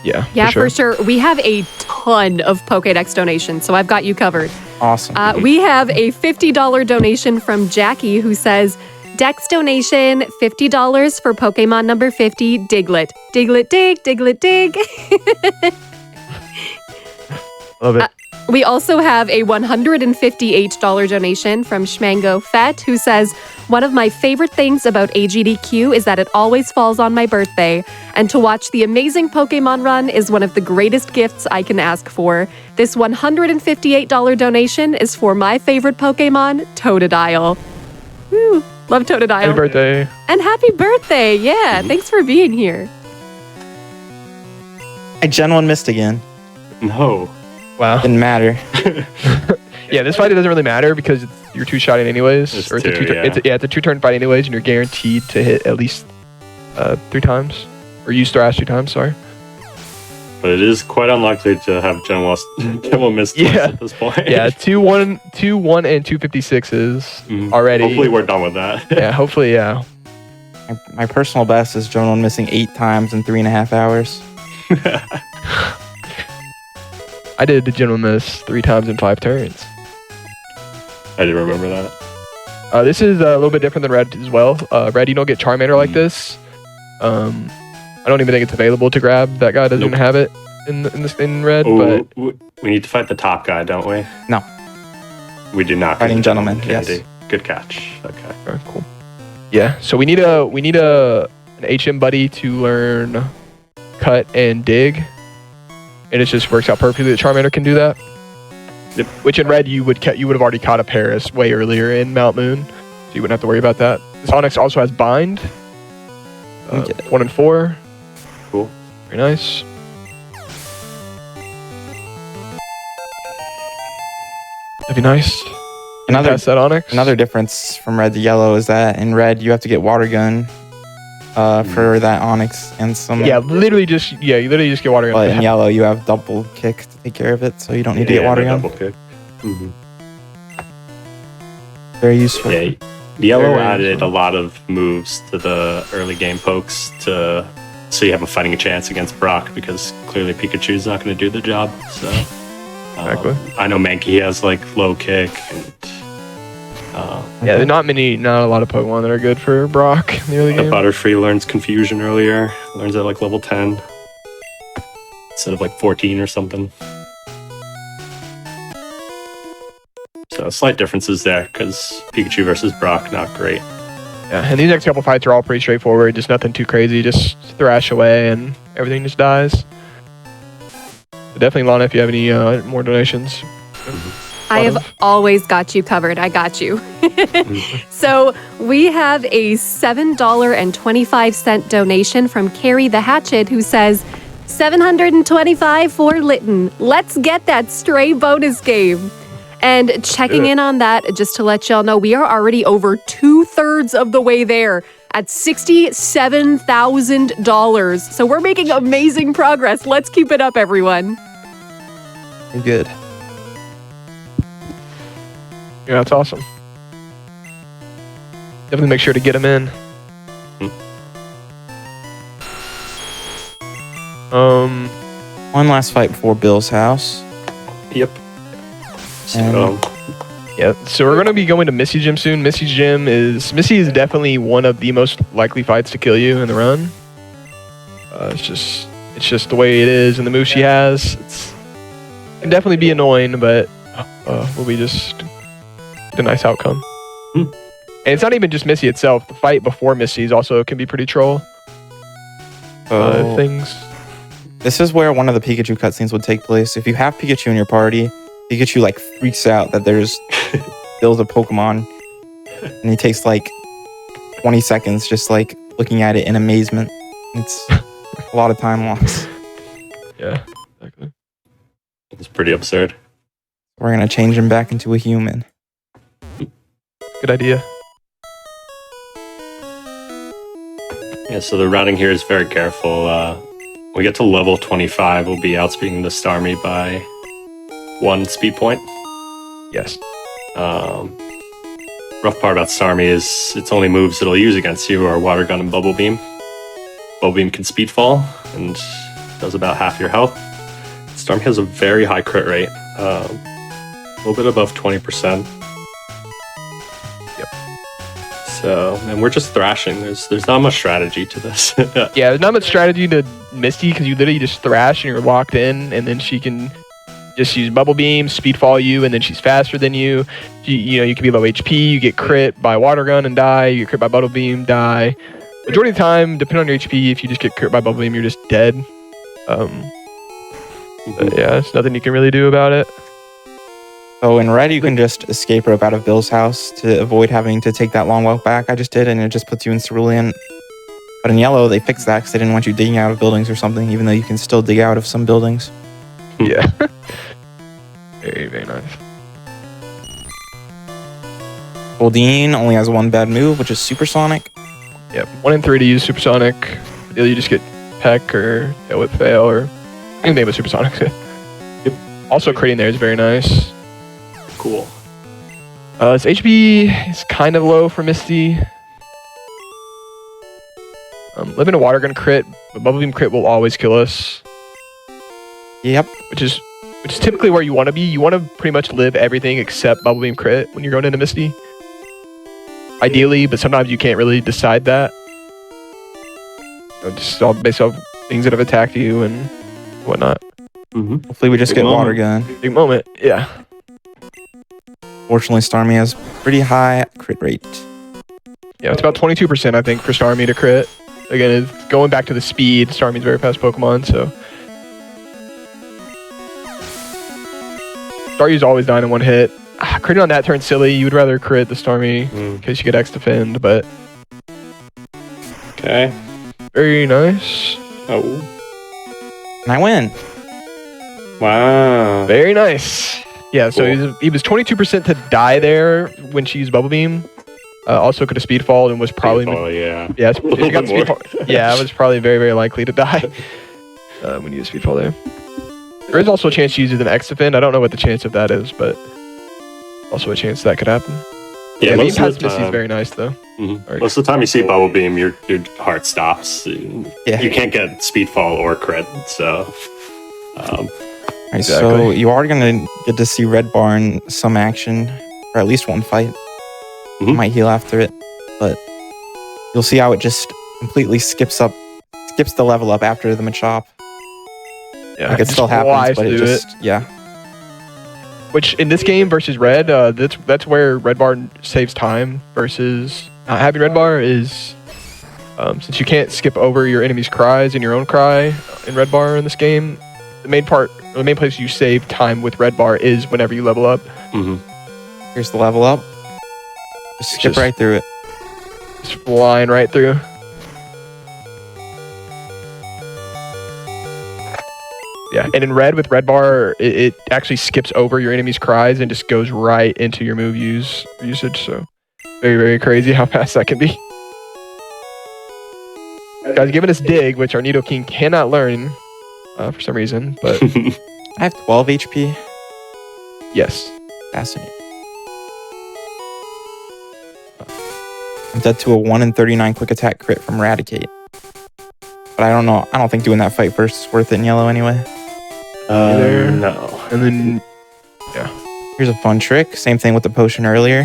Yeah, Yeah, for sure. We have a ton of Pokédex donations, so I've got you covered. Awesome. We have a $50 donation from Jackie who says, Dex donation, $50 for Pokemon number 50, Diglett. Diglett dig, Diglett dig. Love it. We also have a $158 donation from Schmango Fett, who says, one of my favorite things about AGDQ is that it always falls on my birthday, and to watch the amazing Pokemon run is one of the greatest gifts I can ask for. This $158 donation is for my favorite Pokemon, Totodile. Woo, love Totodile. Happy birthday. And happy birthday, yeah, thanks for being here. I Gen 1 missed again. No. Wow. Didn't matter. Yeah, this fight it doesn't really matter because you're two-shotting anyways. It's or it's a two, two-turn, yeah. it's a two-turn fight anyways, and you're guaranteed to hit at least 3 times. Or use Thrash 2 times, sorry. But it is quite unlikely to have Gen 1 miss twice at this point. Yeah, 2-1 and 256s already. Hopefully we're done with that. Yeah, hopefully, yeah. My personal best is Gen 1 missing 8 times in 3.5 hours. I did the General Miss 3 times in 5 turns. I do remember that. This is a little bit different than Red as well. Red, you don't get Charmander like this. I don't even think it's available to grab. That guy doesn't have it in Red. Oh, But we need to fight the top guy, don't we? No. We do not. Fighting gentleman, yes. Good catch. Okay. Alright, cool. Yeah, so we need an HM buddy to learn Cut and Dig. And it just works out perfectly that Charmander can do that. Yep. Which in Red you would have already caught a Paris way earlier in Mount Moon, so you wouldn't have to worry about that. This Onyx also has Bind. 1 and 4. Cool. Very nice. That'd be nice. Pass that Onyx. Another difference from red to yellow is that in red you have to get water gun for that Onyx and some. Yeah, you literally just get water gun. But in yellow you have double kick to take care of it, so you don't need to get water gun. Double kick. Very useful. Yeah, yellow Very added useful. a lot of moves to the early game pokes so you have a fighting chance against Brock, because clearly Pikachu's not going to do the job. So Exactly. I know Mankey has like low kick and Yeah, there's not a lot of Pokemon that are good for Brock in the early game. Butterfree learns Confusion earlier, learns at like level 10 instead of like 14 or something. So slight differences there, because Pikachu versus Brock, not great. Yeah, and these next couple fights are all pretty straightforward, just nothing too crazy, just thrash away and everything just dies. So definitely, Lana, if you have any more donations. I have always got you covered. I got you. So we have a $7.25 donation from Carrie the Hatchet, who says, $725 for Lytton. Let's get that stray bonus game. And checking in on that, just to let y'all know, we are already over 2/3 of the way there at $67,000. So we're making amazing progress. Let's keep it up, everyone. You're good. Yeah, that's awesome. Definitely make sure to get him in. One last fight before Bill's house. Yep. And Yeah, so we're gonna be going to Misty Gym soon. Misty is definitely one of the most likely fights to kill you in the run. It's just the way it is, and the move she has. It can definitely be annoying, but will be just a nice outcome. And it's not even just Misty itself. The fight before Misty's also can be pretty troll. Things. This is where one of the Pikachu cutscenes would take place. If you have Pikachu in your party, Pikachu like freaks out that there's Bill's a Pokemon, and he takes like 20 seconds just like looking at it in amazement. It's a lot of time loss. Yeah, exactly. It's pretty absurd. We're gonna change him back into a human. Good idea. Yeah, so the routing here is very careful. When we get to level 25, we'll be outspeeding the Starmie by 1 speed point. Yes. Rough part about Starmie is its only moves it'll use against you are Water Gun and Bubble Beam. Bubble Beam can speed fall and does about half your health. Starmie has a very high crit rate, a little bit above 20%. Yep. So, and we're just thrashing. There's not much strategy to this. Yeah, there's not much strategy to Misty because you literally just thrash and you're locked in, and then she can just use Bubble Beam, speed fall you, and then she's faster than you. You can be low HP, you get crit by Water Gun and die, you get crit by Bubble Beam, die. Majority of the time, depending on your HP, if you just get crit by Bubble Beam, you're just dead. But yeah, there's nothing you can really do about it. So in red, you can just escape rope out of Bill's house to avoid having to take that long walk back. I just did, and it just puts you in Cerulean. But in yellow, they fixed that because they didn't want you digging out of buildings or something, even though you can still dig out of some buildings. Yeah. Very, very nice. Goldeen only has one bad move, which is Supersonic. Yep, 1 in 3 to use Supersonic. Ideally, you just get Peck or Tail Whip Fail or anything with Supersonic. Yep. Also, critting there is very nice. Cool. Its HP is kind of low for Misty. Living a Water Gun crit, but Bubble Beam crit will always kill us. Yep. Which is typically where you want to be. You want to pretty much live everything except Bubble Beam crit when you're going into Misty. Ideally, but sometimes you can't really decide that. Just all based off things that have attacked you and whatnot. Hopefully we just get Water Gun. Big moment, yeah. Fortunately, Starmie has pretty high crit rate. Yeah, it's about 22%, I think, for Starmie to crit. Again, it's going back to the speed. Starmie's a very fast Pokemon, so. Staryu's always dying in one hit. Critting on that turns silly. You would rather crit the Starmie in case you get X defend, but. Okay. Very nice. Oh. And I win. Wow. Very nice. Yeah, so Cool. he was 22% to die there when she used Bubble Beam. Also could have speed fall and was probably yeah. yeah, if you got speed fall, yeah, it was probably very, very likely to die when you use speed fall there. There is also a chance to use it in X defend. I don't know what the chance of that is, but also a chance that could happen. Yeah, Beam most has of the Misty's time. very nice though. Most of the time you see Bubble Beam, your heart stops. Yeah. You can't get speed fall or crit, so. Right, Exactly. so you are going to get to see Red Bar in some action, or at least one fight. Might heal after it, but you'll see how it just completely skips the level up after the Machop. Yeah, Like it still happens, but it do just, yeah. Which in this game versus Red, that's where Red Bar saves time versus not having Red Bar is since you can't skip over your enemy's cries and your own cry in Red Bar in this game. The main place you save time with Red Bar is whenever you level up. Here's the level up. Just skip right through it. Just flying right through. Yeah, and in Red with Red Bar, it actually skips over your enemy's cries and just goes right into your move usage. So very, very crazy how fast that can be. Guys, giving us Dig, which our Nidoking cannot learn for some reason, but I have 12 HP. yes. Fascinating. dead to a 1 in 39 quick attack crit from Eradicate. But I don't know. I don't think doing that fight first is worth it in yellow anyway. No. And then, Here's a fun trick. Same thing with the potion earlier.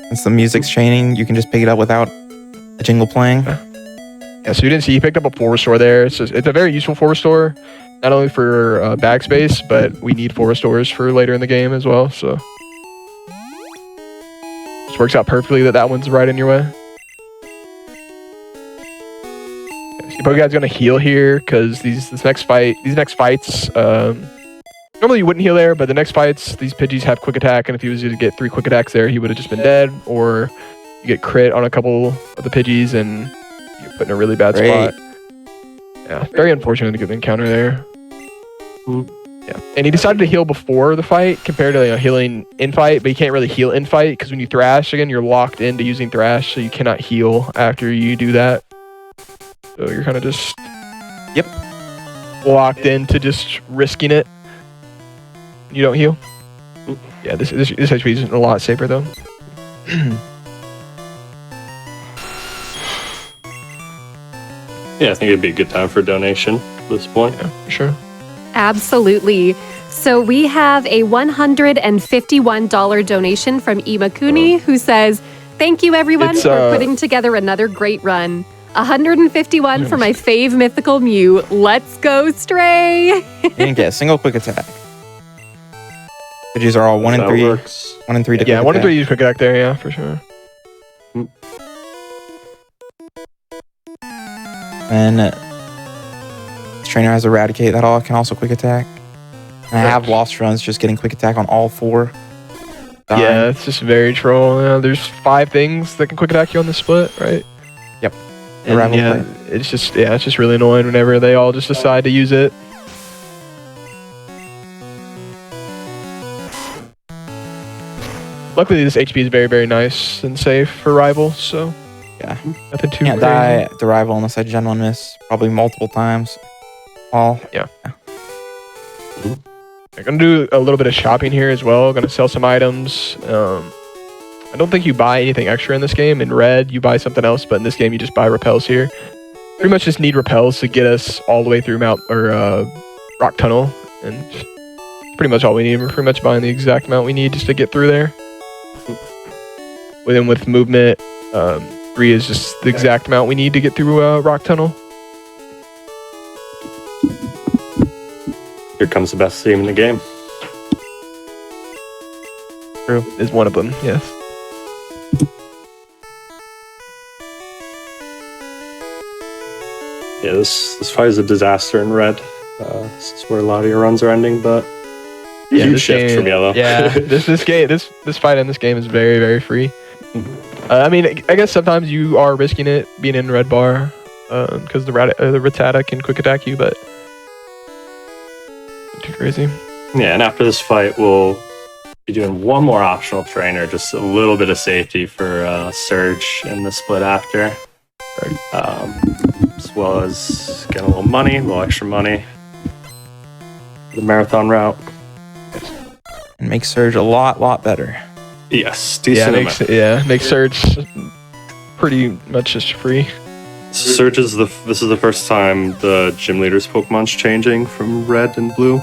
Since the music's chaining, you can just pick it up without a jingle playing. Yeah, so you didn't see, he picked up a 4 restore there. It's a very useful 4 restore, not only for backspace, but we need 4 restores for later in the game as well. So this works out perfectly that one's right in your way. See, Pokemon's gonna heal here because these next fights, normally you wouldn't heal there, but the next fights, these Pidgeys have quick attack, and if he was to get 3 quick attacks there, he would have just been dead, or you get crit on a couple of the Pidgeys and you're put in a really bad spot. Yeah, very unfortunate to get the encounter there. Yeah, and he decided to heal before the fight compared to healing in fight, but you can't really heal in fight because when you thrash again, you're locked into using thrash, so you cannot heal after you do that. So you're kind of just locked into just risking it. You don't heal. Yeah, this HP is a lot safer though. Yeah, I think it'd be a good time for a donation at this point. Yeah, for sure. Absolutely. So we have a $151 donation from Imakuni, who says, "Thank you everyone for putting together another great run. 151 for my fave mythical Mew. Let's go, Stray." You didn't get a single quick attack. Pidgeys are all 1 in 3. Works. 1 in 3 to Yeah, quick 1 in attack. 3 use quick attack there, yeah, for sure. And this trainer has Eradicate that all can also quick attack. And I have lost runs just getting quick attack on all 4. Yeah, it's just very troll. Yeah, there's 5 things that can quick attack you on the split, right? Yep. And yeah, it's just really annoying whenever they all just decide to use it. Luckily, this HP is very, very nice and safe for rivals, so yeah, nothing too can't crazy. die at the rival unless I Gen 1 miss, probably multiple times. I'm gonna do a little bit of shopping here as well. Gonna sell some items. I don't think you buy anything extra in this game. In red, you buy something else, but in this game, you just buy repels here. Pretty much just need repels to get us all the way through Rock Tunnel, and pretty much all we need. We're pretty much buying the exact amount we need just to get through there. With movement, 3 is just the exact amount we need to get through Rock Tunnel. Here comes the best team in the game. True, is one of them, yes. Yeah, this fight is a disaster in red. This is where a lot of your runs are ending, but Yeah, huge this shift game, from yellow. Yeah, this fight in this game is very, very free. I mean, I guess sometimes you are risking it being in red bar because the Rattata can quick attack you, but not too crazy. Yeah, and after this fight, we'll be doing one more optional trainer, just a little bit of safety for Surge in the split after. As well as getting a little extra money. The marathon route. and make Surge a lot better. Yes, decent amount. Makes Surge pretty much just free. Surge is this is the first time the gym leader's Pokemon's changing from red and blue.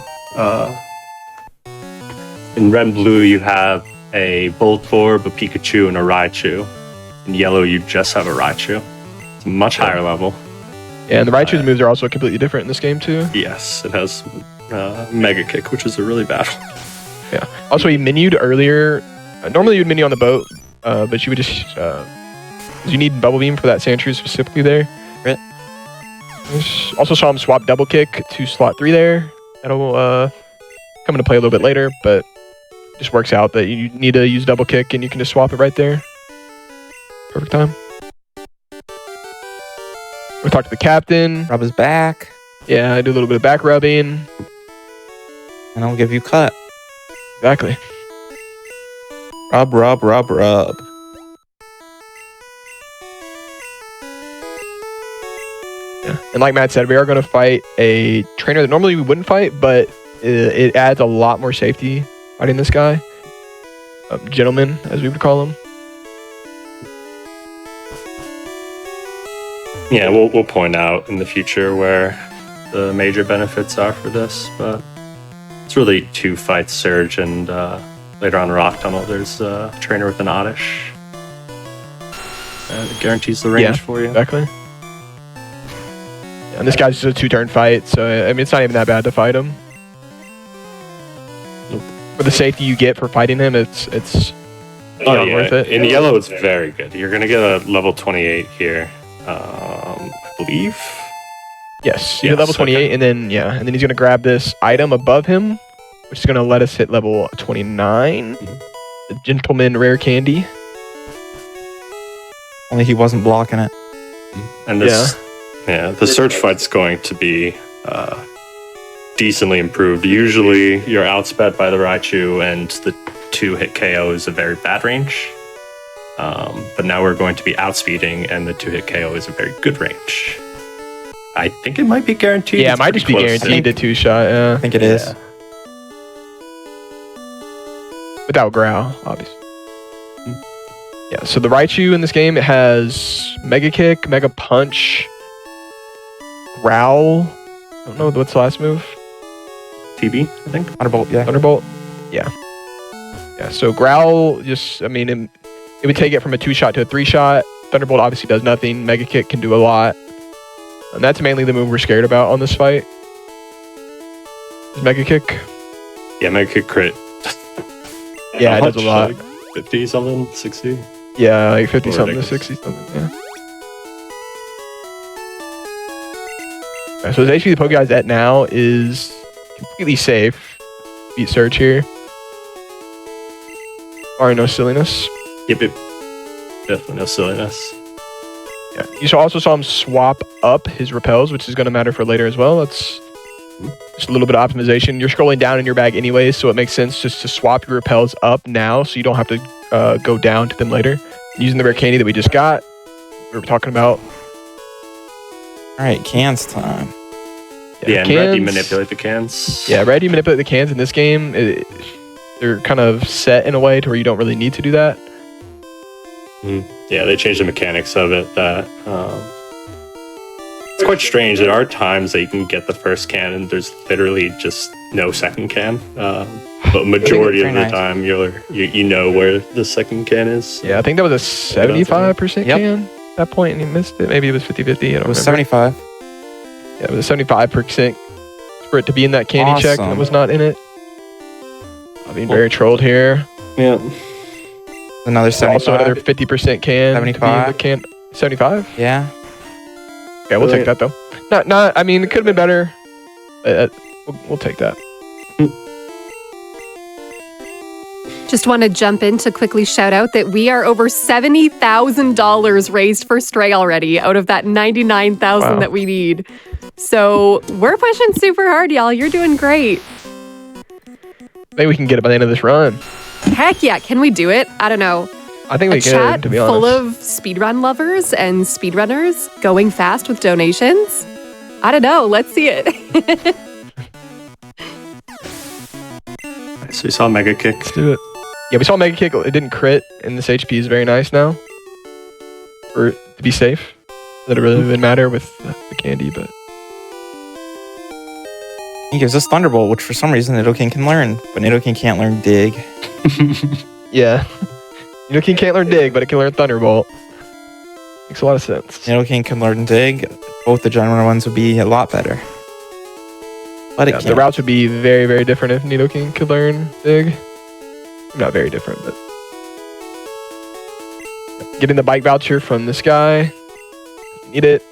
In red and blue, you have a Voltorb, a Pikachu, and a Raichu. In yellow, you just have a Raichu. It's a much higher level. Yeah, and the Raichu's moves are also completely different in this game too. Yes, it has Mega Kick, which is a really bad one. Yeah. Also, he menued earlier. Normally, you would menu on the boat, but you would just you need Bubble Beam for that Sandshrew specifically there. Right. Also saw him swap Double Kick to slot 3 there. That'll come into play a little bit later, but it just works out that you need to use Double Kick and you can just swap it right there. Perfect time. We'll talk to the captain. Rub his back, Yeah, I do a little bit of back rubbing. and I'll give you cut. Exactly. Rub. Yeah. And like Matt said, we are going to fight a trainer that normally we wouldn't fight, but it adds a lot more safety fighting this guy. Gentleman, as we would call him. Yeah, we'll point out in the future where the major benefits are for this, but it's really 2 fights Surge and later on Rock Tunnel there's a trainer with an Oddish. And it guarantees the range for you. Exactly. Yeah, and this guy's just a 2-turn fight, so I mean it's not even that bad to fight him. Nope. For the safety you get for fighting him, it's worth it. In yellow it's very good. You're gonna get a level 28 here. I believe. Yes, you get level 28, and then he's gonna grab this item above him, which is gonna let us hit level 29. The Gentleman Rare Candy. Only he wasn't blocking it. And this, the Surge fight's going to be decently improved. Usually you're outsped by the Raichu, and the 2-hit KO is a very bad range. But now we're going to be outspeeding, and the 2-hit KO is a very good range. I think it might be guaranteed. Yeah, it might just be guaranteed the 2-shot. Yeah. I think it is. Without Growl, obviously. Yeah, so the Raichu in this game, it has Mega Kick, Mega Punch, Growl. I don't know what's the last move. TB, I think. Thunderbolt, yeah. Thunderbolt? Yeah. Yeah, so Growl just, I mean, it would take it from a 2-shot to a 3-shot. Thunderbolt obviously does nothing. Mega Kick can do a lot. And that's mainly the move we're scared about on this fight. Is Mega Kick. Yeah, Mega Kick crit. Yeah, it does a lot. Like 50 something, 60? Yeah, like 50 something to 60 something, yeah. So his HP the Pokeguy's at now is completely safe. Beat Surge here. Barring no silliness. Yep. Definitely no silliness. Yeah. You also saw him swap up his repels, which is going to matter for later as well. That's just a little bit of optimization. You're scrolling down in your bag anyways, so it makes sense just to swap your repels up now so you don't have to go down to them later. Using the rare candy that we just got, we were talking about. All right, cans time. Yeah, and red, you manipulate the cans. Yeah, red, you manipulate the cans in this game. They're kind of set in a way to where you don't really need to do that. Yeah, they changed the mechanics of it. That it's quite strange. There are times that you can get the first can and there's literally just no second can. But majority of the time, you know where the second can is. Yeah, I think that was a 75% can at that point, and he missed it. Maybe it was 50-50. I don't remember. It was 75. Yeah, it was a 75% for it to be in that candy check that was not in it. I'm being very trolled here. Yeah. Another 75. Also another 50% can. 75. 75? Yeah. Okay, we'll take that though. Not. I mean, it could have been better. We'll take that. Just want to jump in to quickly shout out that we are over $70,000 raised for Stray already out of that $99,000 that we need. So we're pushing super hard, y'all. You're doing great. Maybe we can get it by the end of this run. Heck yeah, can we do it? I don't know. I think we could, to be honest. Full of speedrun lovers and speedrunners going fast with donations? I don't know. Let's see it. So you saw Mega Kick. Let's do it. Yeah, we saw Mega Kick. It didn't crit, and this HP is very nice now. For it to be safe. That it really didn't matter with the candy, but... He gives us Thunderbolt, which for some reason Nidoking can learn, but Nidoking can't learn Dig. Yeah. Nidoking can't learn Dig, but it can learn Thunderbolt. Makes a lot of sense. Nidoking can learn Dig. Both the general ones would be a lot better. But yeah, the routes would be very, very different if Nidoking could learn Dig. Not very different, but... Getting the bike voucher from this guy. Need it.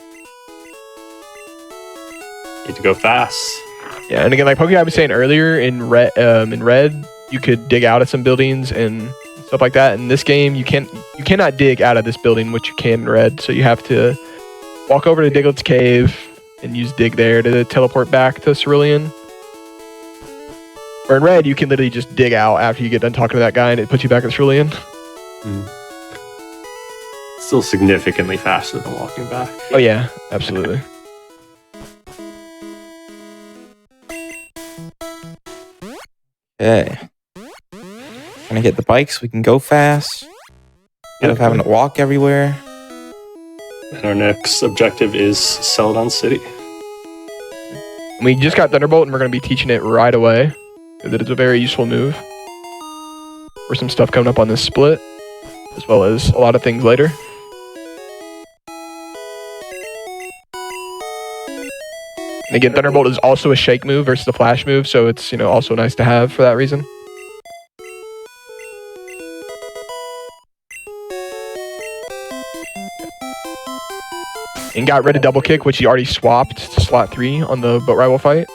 Need to go fast. Yeah, and again, like Pokemon was saying earlier, in red, you could dig out of some buildings and stuff like that. In this game, you cannot dig out of this building, which you can in red. So you have to walk over to Diglett's cave and use dig there to teleport back to Cerulean. Or in red, you can literally just dig out after you get done talking to that guy, and it puts you back at Cerulean. Still significantly faster than walking back. Oh yeah, absolutely. Okay. Gonna get the bikes. We can go fast. Instead of having to walk everywhere. And our next objective is Celadon City. We just got Thunderbolt, and we're going to be teaching it right away. Because it is a very useful move. For some stuff coming up on this split. As well as a lot of things later. And again, Thunderbolt is also a shake move versus a flash move, so it's, you know, also nice to have for that reason. And got rid of double kick, which he already swapped to slot 3 on the boat rival fight.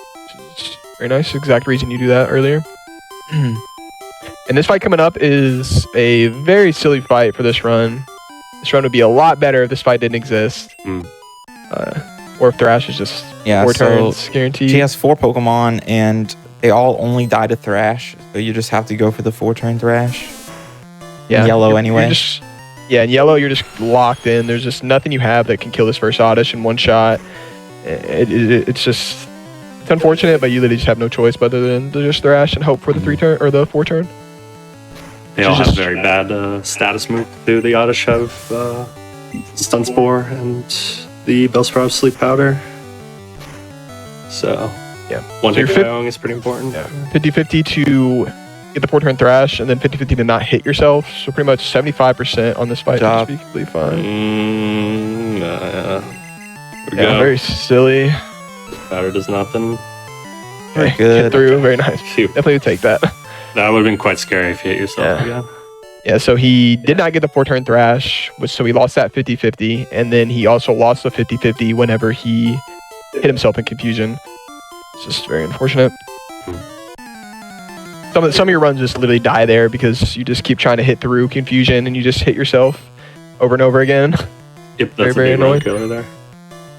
Which is very nice. Exact reason you do that earlier. And this fight coming up is a very silly fight for this run. This run would be a lot better if this fight didn't exist. Or if Thrash is just 4 turns guaranteed. She has 4 Pokemon, and they all only die to Thrash. So you just have to go for the 4-turn Thrash. Yeah, in yellow anyway. In yellow, you're just locked in. There's just nothing you have that can kill this first Oddish in one shot. It's just... It's unfortunate, but you literally just have no choice other than to just Thrash and hope for the 3-turn or the 4-turn. They all have very bad status move through the Oddish have Stun Spore and the Bellsprout Sleep Powder. So, yeah. One hit KOing is pretty important. Yeah. 50-50 to get the 4-turn Thrash, and then 50-50 to not hit yourself. So pretty much 75% on this fight to be completely fine. Very silly. Powder does nothing. Very good. Hit through, very nice. Phew. Definitely would take that. That would have been quite scary if you hit yourself again. Yeah, so he did not get the 4-turn Thrash, so he lost that 50-50, and then he also lost the 50-50 whenever he hit himself in confusion. It's just very unfortunate. Some of your runs just literally die there because you just keep trying to hit through confusion and you just hit yourself over and over again. Yep, that's very, very annoying killer there.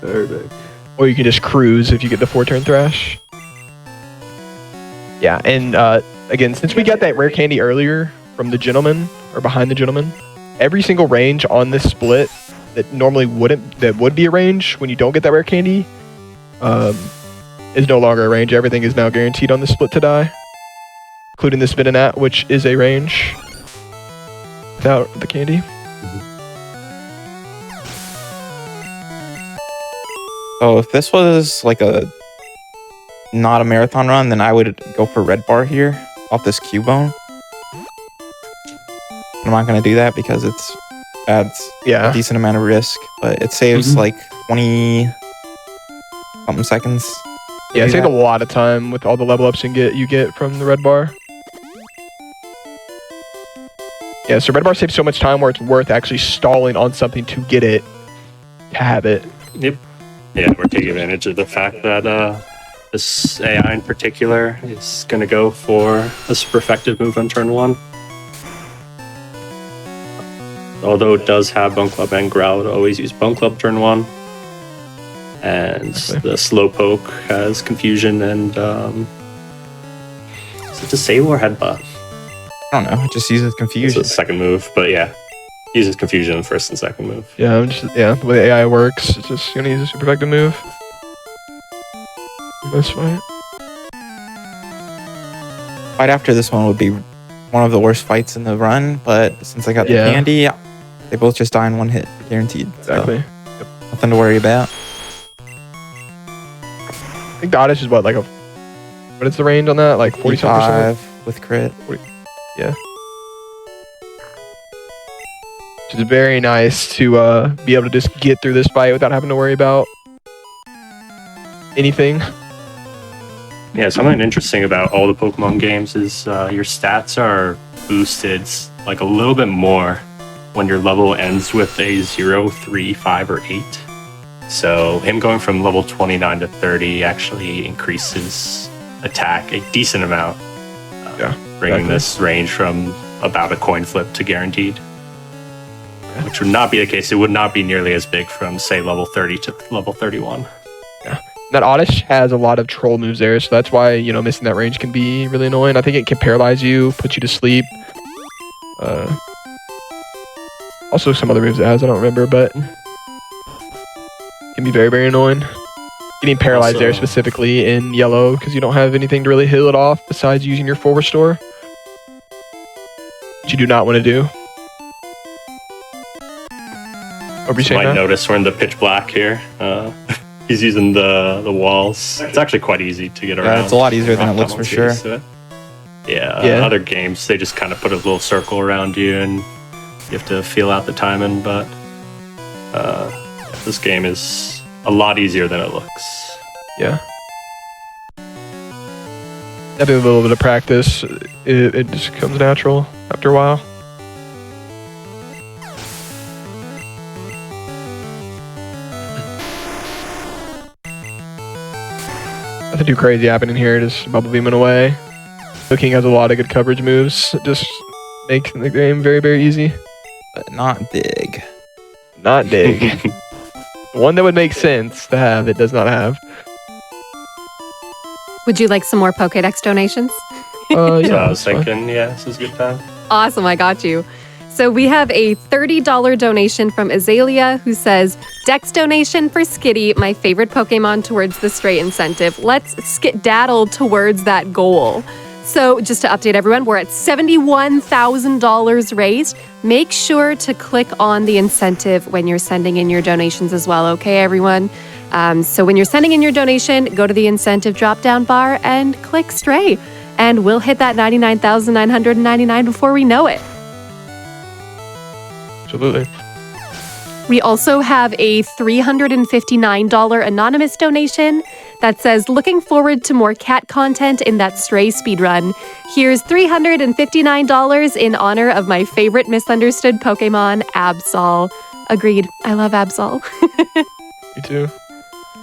Very big. Or you can just cruise if you get the 4-turn Thrash. Yeah, and again, since we got that rare candy earlier from the gentleman, or behind the gentleman, every single range on this split that normally would be a range when you don't get that rare candy, is no longer a range. Everything is now guaranteed on this split to die, including this Venonat, which is a range without the candy. So if this was like not a marathon run, then I would go for red bar here off this Cubone. I'm not going to do that because it adds a decent amount of risk, but it saves like 20 something seconds. Yeah, it saves a lot of time with all the level ups you get from the red bar. Yeah, so red bar saves so much time where it's worth actually stalling on something to get it, to have it. Yep. Yeah, we're taking advantage of the fact that this AI in particular is going to go for a super effective move on turn 1. Although it does have Bone Club and Growl, to always use Bone Club turn 1. And the Slowpoke has Confusion and is it Disable or Headbutt? I don't know. It just uses Confusion. It's the second move, but yeah, uses Confusion in first and second move. Yeah, the way the AI works, it's just gonna use a super effective move. This fight. Fight after this one would be one of the worst fights in the run, but since I got the candy, they both just die in one hit, guaranteed. Exactly. So, nothing to worry about. I think the Oddish is what is the range on that? Like 40-something% with crit. 40, yeah. Which is very nice to be able to just get through this fight without having to worry about anything. Yeah, something interesting about all the Pokemon games is your stats are boosted like a little bit more when your level ends with a 0, 3, 5, or 8. So him going from level 29 to 30 actually increases attack a decent amount, bringing this range from about a coin flip to guaranteed, which would not be the case. It would not be nearly as big from, say, level 30 to level 31. Yeah. That Oddish has a lot of troll moves there, so that's why, missing that range can be really annoying. I think it can paralyze you, put you to sleep. Also some other moves it has, I don't remember, but can be very, very annoying. Getting paralyzed there specifically in yellow because you don't have anything to really heal it off besides using your full restore. Which you do not want to do. What were you You saying might now? notice we're in the pitch black here. He's using the walls. It's actually quite easy to get around. Yeah, it's a lot easier than it looks for sure. Yeah, other games, they just kind of put a little circle around you and you have to feel out the timing, but this game is a lot easier than it looks. Yeah. After a little bit of practice, it just comes natural after a while. Nothing too crazy happening here, just bubble beaming away. King has a lot of good coverage moves, just make the game very, very easy. But not big. Not big. One that would make sense to have, it does not have. Would you like some more Pokédex donations? Yeah, So I was that's fine. thinking, yeah, this is a good time. Awesome, I got you. So we have a $30 donation from Azalea who says, Dex donation for Skitty, my favorite Pokemon towards the Stray incentive. Let's skedaddle towards that goal. So just to update everyone, we're at $71,000 raised. Make sure to click on the incentive when you're sending in your donations as well, okay, everyone? So when you're sending in your donation, go to the incentive drop-down bar and click Stray. And we'll hit that $99,999 before we know it. Absolutely. We also have a $359 anonymous donation that says, looking forward to more cat content in that Stray speedrun. Here's $359 in honor of my favorite misunderstood Pokemon, Absol. Agreed. I love Absol. Me too.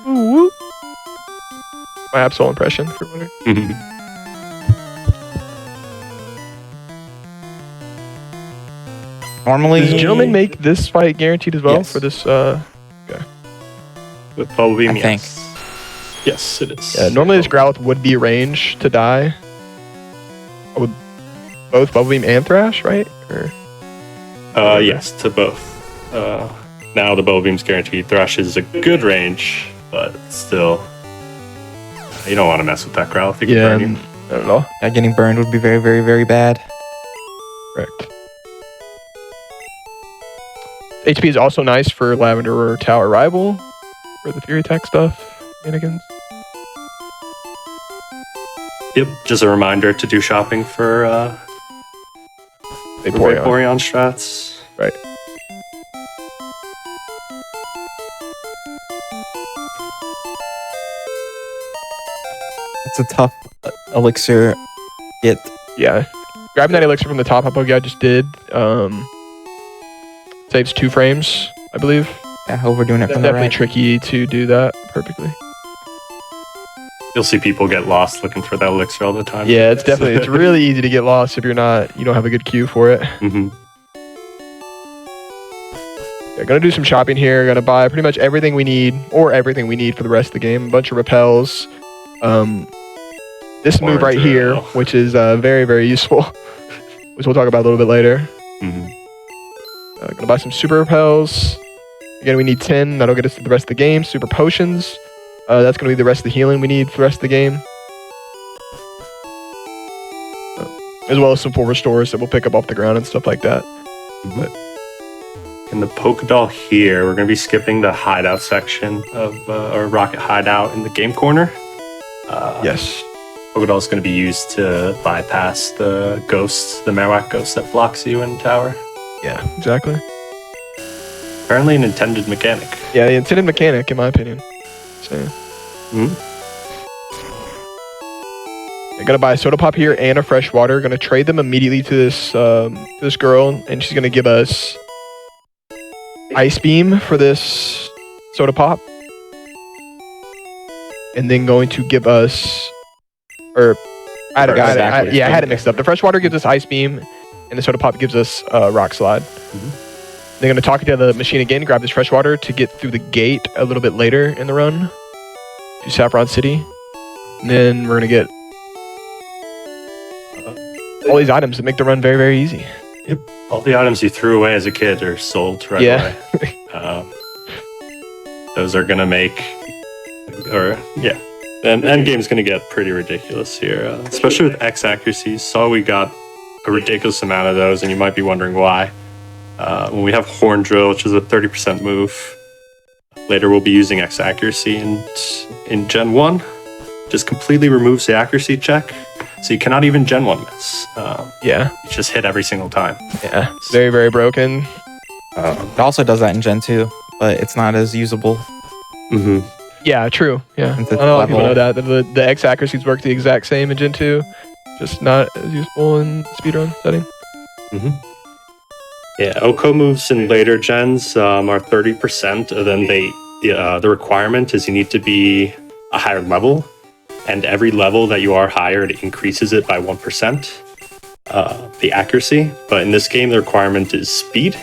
Ooh. My Absol impression for winner. Normally, Does gentleman make this fight guaranteed as well Yes. for this? With Bubble Beam, I think. yes. Yes, it is. Yeah, normally this Growlithe would be range to die. With both Bubble Beam and Thrash, right? Or Yes, to both. Now the Bubble Beam's guaranteed. Thrash is a good range, but still, you don't want to mess with that Growlithe. It can yeah, burn you. not at all. yeah, getting burned would be very, very, very bad. Correct. HP is also nice for Lavender Tower Rival for the Fury Attack stuff. Mannequins. Yep, just a reminder to do shopping for Vaporeon. Vaporeon strats. Right. It's a tough elixir get. Yeah. Grabbing that elixir from the top up I just did. Saves 2 frames, I believe. Yeah, how we're doing it It's from the definitely right. tricky to do that perfectly. You'll see people get lost looking for that elixir all the time. Yeah, it's really easy to get lost if you don't have a good queue for it. Mm-hmm. Yeah, gonna do some shopping here. Gonna buy pretty much everything we need, or everything we need for the rest of the game. A bunch of repels. This move right here, Drill. which is very, very useful, which we'll talk about a little bit later. Mm-hmm. Gonna buy some super repels. Again, we need 10. That'll get us to the rest of the game. Super potions. That's gonna be the rest of the healing we need for the rest of the game. As well as some full restores that we'll pick up off the ground and stuff like that. In the Pokédoll here, we're going to be skipping the hideout section of, or Rocket Hideout in the game corner. Yes. Pokédoll is going to be used to bypass the ghosts, the Marowak ghost that blocks you in tower. Yeah, exactly. Apparently an intended mechanic. Yeah, the intended mechanic, in my opinion. So, I'm gonna buy a soda pop here and a fresh water. Gonna trade them immediately to this girl, and she's gonna give us ice beam for this soda pop, and then going to give us, or I had it mixed up. The fresh water gives us ice beam, and the soda pop gives us rock slide. They're gonna talk to the machine again, grab this fresh water to get through the gate a little bit later in the run to Saffron City, and then we're gonna get all these items that make the run very, very easy. All the items you threw away as a kid are sold right away. Those are going to make, and endgame's going to get pretty ridiculous here, especially with X accuracies. Saw we got a ridiculous amount of those, and you might be wondering why. When we have Horn Drill, which is a 30% move. Later we'll be using X accuracy in Gen 1. Just completely removes the accuracy check. So you cannot even Gen 1 miss. Yeah. You just hit every single time. Yeah. It's very, very broken. It also does that in Gen 2, but it's not as usable. Mm-hmm. Yeah, true. Yeah. Since I it's know a lot of people know level. that. The X accuracies work the exact same in Gen 2. Just not as useful in speedrun setting. Mm-hmm. Yeah, OCO moves in later gens are 30%. And then the requirement is you need to be a higher level. And every level that you are higher, it increases it by 1%, the accuracy. But in this game, the requirement is speed.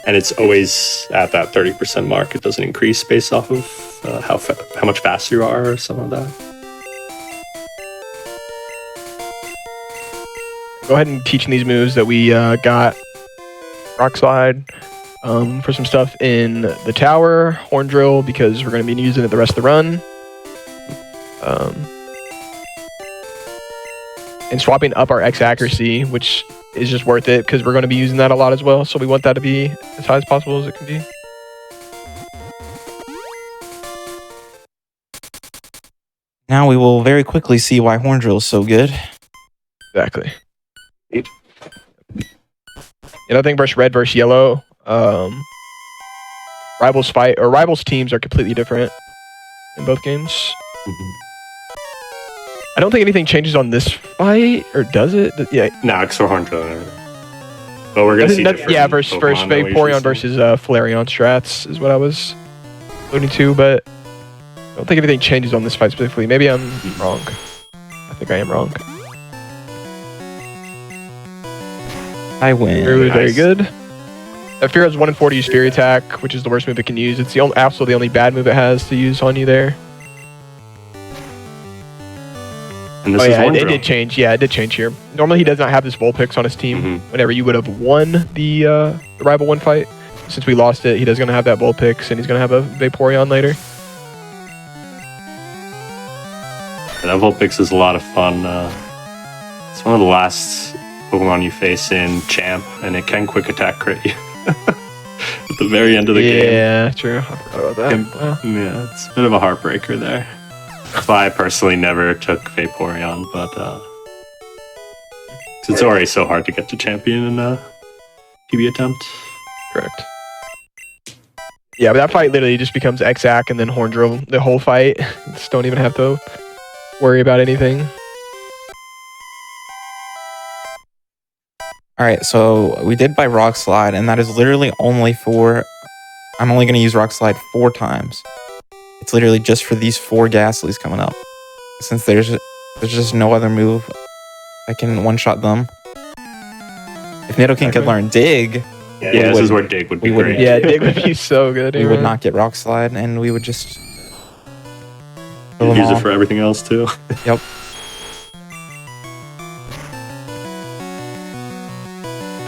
And it's always at that 30% mark. It doesn't increase based off of how much faster you are or something like that. Go ahead and teach these moves that we got. Rock Slide for some stuff in the tower. Horn Drill because we're going to be using it the rest of the run. And swapping up our X accuracy, which is just worth it because we're going to be using that a lot as well. So we want that to be as high as possible as it can be. Now we will very quickly see why Horn Drill is so good. Exactly. And I think versus red versus yellow, rivals teams are completely different in both games. Mm-hmm. I don't think anything changes on this fight, or does it? Yeah. No, extra Horn Drill and everything. But we're going to see different yeah, versus Pokemon that we Vaporeon usually versus Flareon strats is what I was alluding to, but I don't think anything changes on this fight specifically. Maybe I'm wrong. I think I am wrong. I win. Very, very Nice. good. That Fear has 1 in 4 to use Fury Attack, which is the worst move it can use. It's also the only bad move it has to use on you there. And this Oh is yeah, Horn it Drill. did change. Yeah, it did change here. Normally he does not have this Vulpix on his team. Mhm. Whenever you would have won the rival 1 fight, since we lost it, he does going to have that Vulpix, and he's going to have a Vaporeon later. That Vulpix is a lot of fun. It's one of the last Pokemon you face in Champ, and it can quick attack crit you at the very end of the game. Yeah, true. I forgot about that. And- Wow. Yeah, it's a bit of a heartbreaker there. That's why I personally never took Vaporeon, but 'cause it's already so hard to get to champion in a PB attempt. Correct. Yeah, but that fight literally just becomes X-Ack and then Horn Drill the whole fight. Just don't even have to worry about anything. All right, so we did buy Rock Slide, and that is literally only for... I'm only going to use Rock Slide 4 times. It's literally just for these 4 Ghastlies coming up. Since there's just no other move I can one-shot them. If Nidoking could learn Dig, Yeah, We this is wouldn't- where Dig would be we wouldn't- great. Yeah, Dig would be so good. we here, would man. not get Rock Slide, and we would just... kill them Use all. it for everything else too. Yep.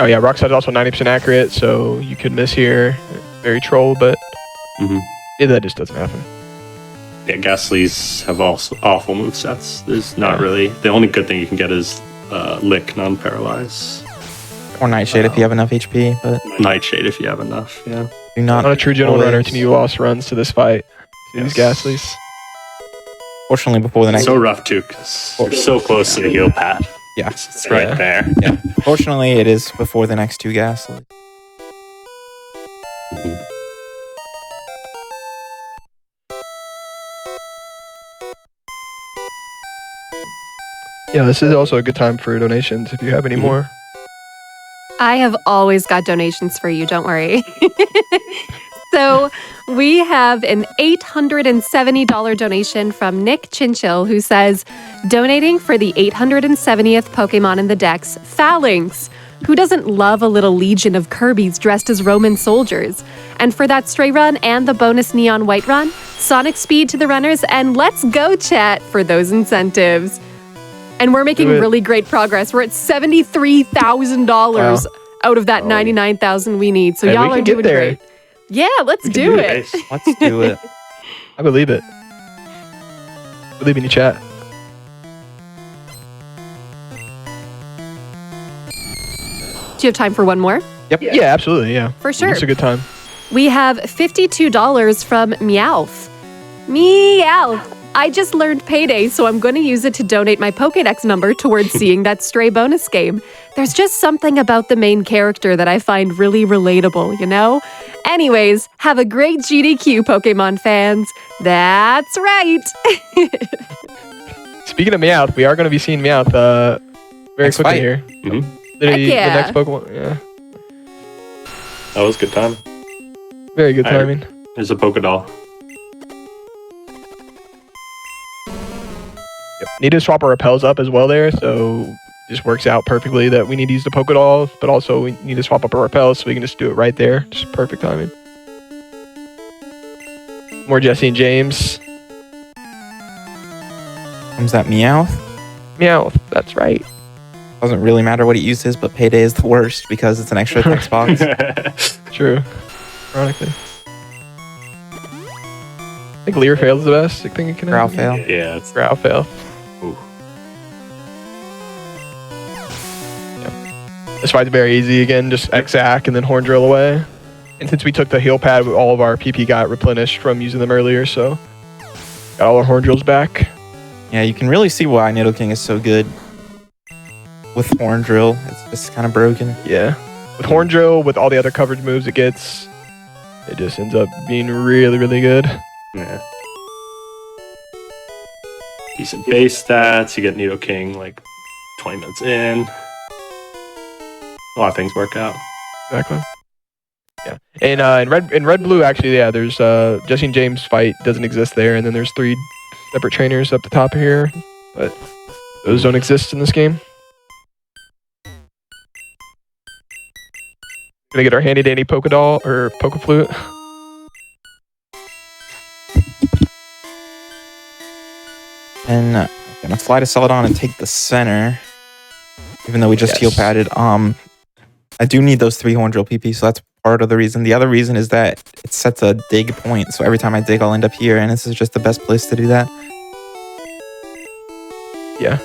Oh yeah, Rock Slide is also 90% accurate, so you could miss here. Very troll, but Mhm. yeah, that just doesn't happen. Yeah, Ghastlies have also awful movesets. There's not really... The only good thing you can get is Lick, non-paralyze. Or Nightshade if you have enough HP, but Nightshade if you have enough, yeah. do not... Not a true Gen 1 runner always- until you lost runs to this fight. To these Yes. Ghastlies. Fortunately, before the next... So rough too, because you're so close to the heal pad. Yeah. It's right Yeah. there. Yeah. Fortunately, it is before the next 2 Ghastlies. Mhm. Yeah, this is also a good time for donations if you have any Mhm. more. I have always got donations for you, don't worry. So we have an $870 donation from Nick Chinchill, who says, donating for the 870th Pokemon in the Dex, Phalanx. Who doesn't love a little legion of Kirby's dressed as Roman soldiers? And for that stray run and the bonus neon white run, Sonic speed to the runners, and let's go chat for those incentives. And we're making Do it. really great progress. We're at $73,000 out of that 99,000 we need. So Hey, we y'all can are get doing there. great. Yeah, let's We can do do it. Nice. Let's do it. I believe it. Believe in your chat. Do you have time for one more? Yep. Yeah, absolutely. Yeah. For sure. It's a good time. We have $52 from Meowth. Meowth! I just learned Payday, so I'm going to use it to donate my Pokédex number towards seeing that stray bonus game. There's just something about the main character that I find really relatable, you know? Anyways, have a great GDQ, Pokemon fans. That's right! Speaking of Meowth, we are going to be seeing Meowth very Next quickly fight. here. Heck yeah. The next Pokemon. Yeah. That was good time. Very good timing. There's a Pokédoll. Yep. Need to swap our repels up as well there, so just works out perfectly that we need to use the Pokédolls, but also we need to swap up our repels so we can just do it right there. Just perfect timing. More Jesse and James. Comes that Meowth. Meowth, that's right. Doesn't really matter what it uses, but Payday is the worst because it's an extra text box. True. Ironically. I think Leer fails the best. I think it can Growl have. fail. Yeah, it's Growl fail. ooh. This fight's very easy again, just X-Ack and then Horn Drill away. And since we took the heal pad, all of our PP got replenished from using them earlier, so got all our Horn Drills back. Yeah, you can really see why Nidoking is so good with Horn Drill. It's just kind of broken. Yeah. With Horn Drill, with all the other coverage moves it gets, it just ends up being really, really good. Yeah. Decent base stats. You get Nidoking like 20 minutes in. A lot of things work out. Exactly. Yeah. And in red blue actually, yeah, there's Jesse and James fight doesn't exist there, and then there's 3 separate trainers up the top of here, but those don't exist in this game. Gonna get our handy dandy Pokédoll or Pokeflute. And I'm gonna fly to Celadon and take the center. Even though we just heal padded. I do need those 3 Horn Drill PP, so that's part of the reason. The other reason is that it sets a dig point, so every time I dig, I'll end up here, and this is just the best place to do that. Yeah.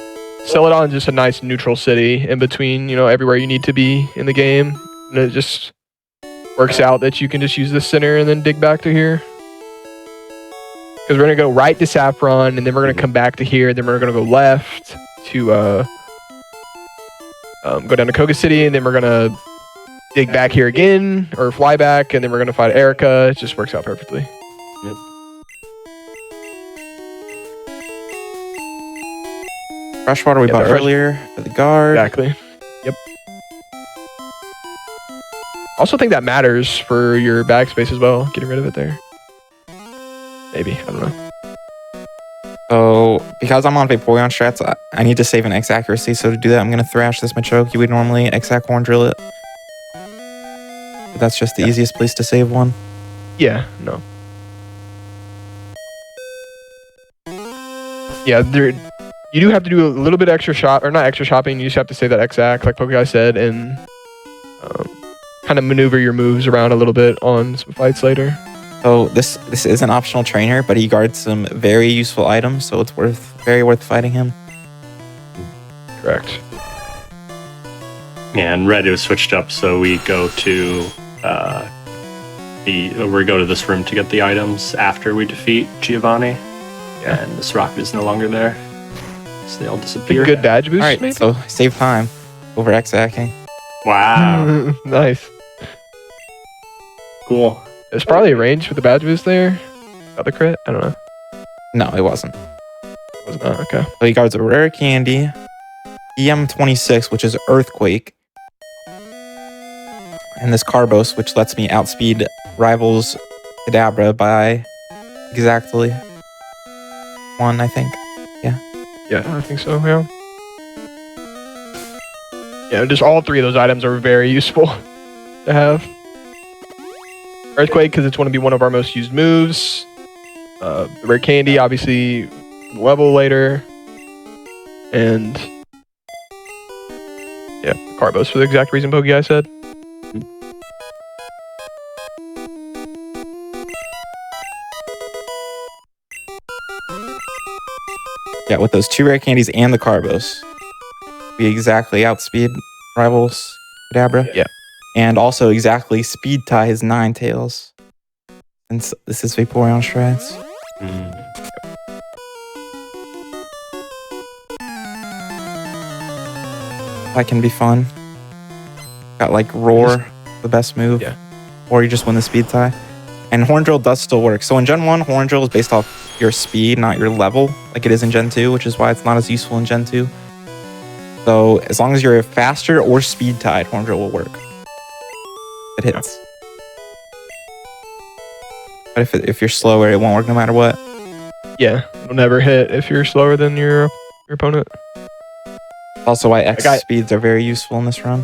Celadon is just a nice neutral city in between, you know, everywhere you need to be in the game. And it just works out that you can just use the center and then dig back to here. Because we're going to go right to Saffron, and then we're going to come back to here, and then we're going to go left to go down to Koga City, and then we're going to dig back here again, or fly back, and then we're going to fight Erika. It just works out perfectly. Yep. Freshwater we bought earlier for the guard. Exactly. Yep. Also think that matters for your bag space as well, getting rid of it there. Maybe, I don't know. So, because I'm on Vaporeon strats, I need to save an X accuracy, so to do that, I'm going to Thrash this Machoke. You would normally X-Ack Horn Drill it. But that's just the easiest place to save one. Yeah, no. Yeah, you do have to do a little bit extra shop, or not extra shopping, you just have to save that X-Ack, like Pokeguy said, and kind of maneuver your moves around a little bit on some fights later. So this is an optional trainer, but he guards some very useful items, so it's very worth fighting him. Correct. Yeah, and red was switched up, so we go to we go to this room to get the items after we defeat Giovanni. Yeah. And this rock is no longer there, so they all disappear. Good badge boost. All right, maybe? so save time over X-Acking. Wow, Nice. cool. There's probably a range with the badge boost there. Other crit? I don't know. No, it wasn't. Was not okay. So he guards a rare candy, EM26, which is Earthquake, and this Carbos, which lets me outspeed rivals Kadabra by exactly 1, I think. Yeah, I think so. Yeah. Yeah, just all 3 of those items are very useful to have. Earthquake, because it's going to be one of our most used moves. The rare candy, obviously, level later. And yeah, Carbos for the exact reason Pokeguy said. Yeah, with those 2 rare candies and the Carbos, we exactly outspeed rivals Kadabra. Yeah. And also exactly speed tie his Ninetales. And this is Vaporeon strats. That can be fun. Got like Roar, the best move. Yeah. Or you just win the speed tie. And Horn Drill does still work. So in Gen 1, Horn Drill is based off your speed, not your level, like it is in Gen 2, which is why it's not as useful in Gen 2. So as long as you're faster or speed tied, Horn Drill will work. It hits. But if you're slower, it won't work no matter what. Yeah, it'll never hit if you're slower than your opponent. Also why X speeds are very useful in this run.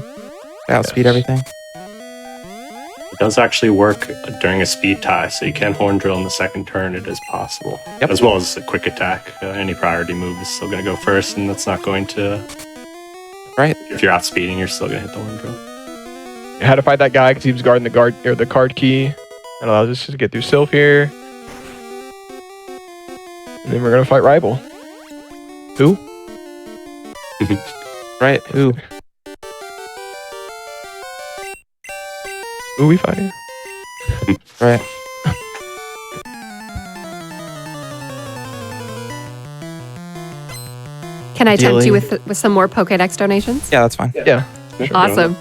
They outspeed everything. It does actually work during a speed tie, so you can Horn Drill in the second turn. It is possible. Yep. As well as a quick attack. Any priority move is still going to go first, and that's not going to... Right. If you're outspeeding, you're still going to hit the Horn Drill. You had to fight that guy because he was guarding the card key. That allows us to get through Silph here. And then we're going to fight Rival. Who? Right, who? Who are we fighting? Right. Can I tempt you with some more Pokédex donations? Yeah, that's fine. Yeah. Sure. Awesome.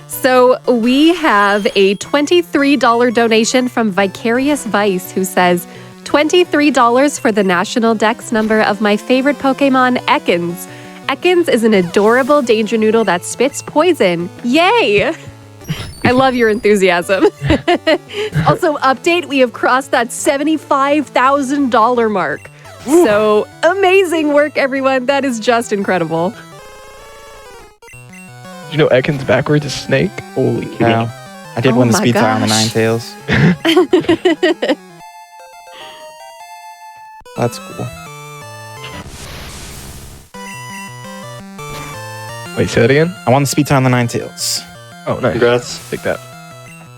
So we have a $23 donation from Vicarious Vice, who says, $23 for the national dex number of my favorite Pokemon, Ekans. Ekans is an adorable danger noodle that spits poison. Yay! I love your enthusiasm. Also, update, we have crossed that $75,000 mark. Ooh. So amazing work, everyone. That is just incredible. Did you know Ekans backwards is snake? Holy cow. Yeah. I did win the speed tie on the Ninetales. That's cool. Wait, say that again? I won the speed tie on the Ninetales. Oh, nice. Congrats. Take that.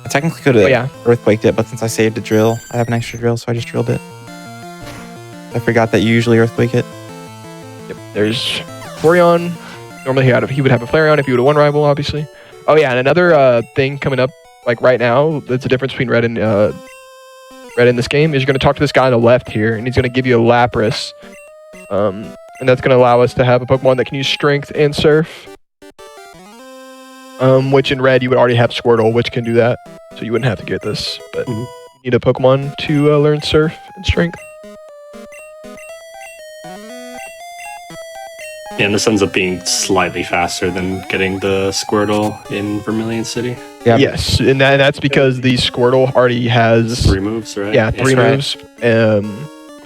I technically could have earthquaked it, but since I saved a drill, I have an extra drill, so I just drilled it. I forgot that you usually earthquake it. Yep. There's Vaporeon. Normally he would have a Flareon if he would have won Rival, obviously. Oh yeah, and another thing coming up like right now, that's the difference between red and in this game, is you're going to talk to this guy on the left here, and he's going to give you a Lapras. And that's going to allow us to have a Pokemon that can use Strength and Surf. Which in red, you would already have Squirtle, which can do that. So you wouldn't have to get this. But you need a Pokemon to learn Surf and Strength. Yeah, and this ends up being slightly faster than getting the Squirtle in Vermilion City. Yeah. Yes, and that's because the Squirtle already has 3 moves, right? Yeah, 3 moves. So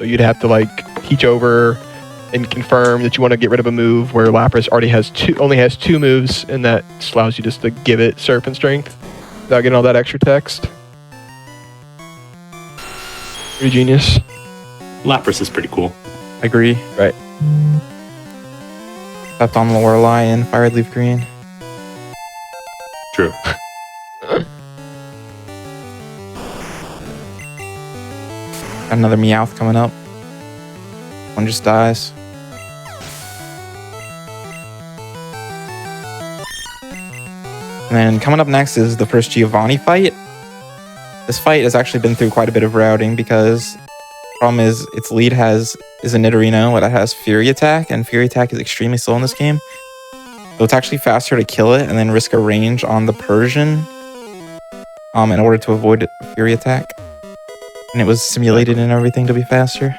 you'd have to like teach over and confirm that you want to get rid of a move where Lapras only has 2 moves, and that just allows you just to give it Surf and Strength without getting all that extra text. Pretty genius. Lapras is pretty cool. I agree. Right. Except on Lorelei and Fire Leaf Green. True. Got another Meowth coming up. One just dies. And then coming up next is the first Giovanni fight. This fight has actually been through quite a bit of routing because the problem is its lead is a Nidorino that has Fury Attack, and Fury Attack is extremely slow in this game. So it's actually faster to kill it and then risk a range on the Persian in order to avoid Fury Attack. And it was simulated and everything to be faster.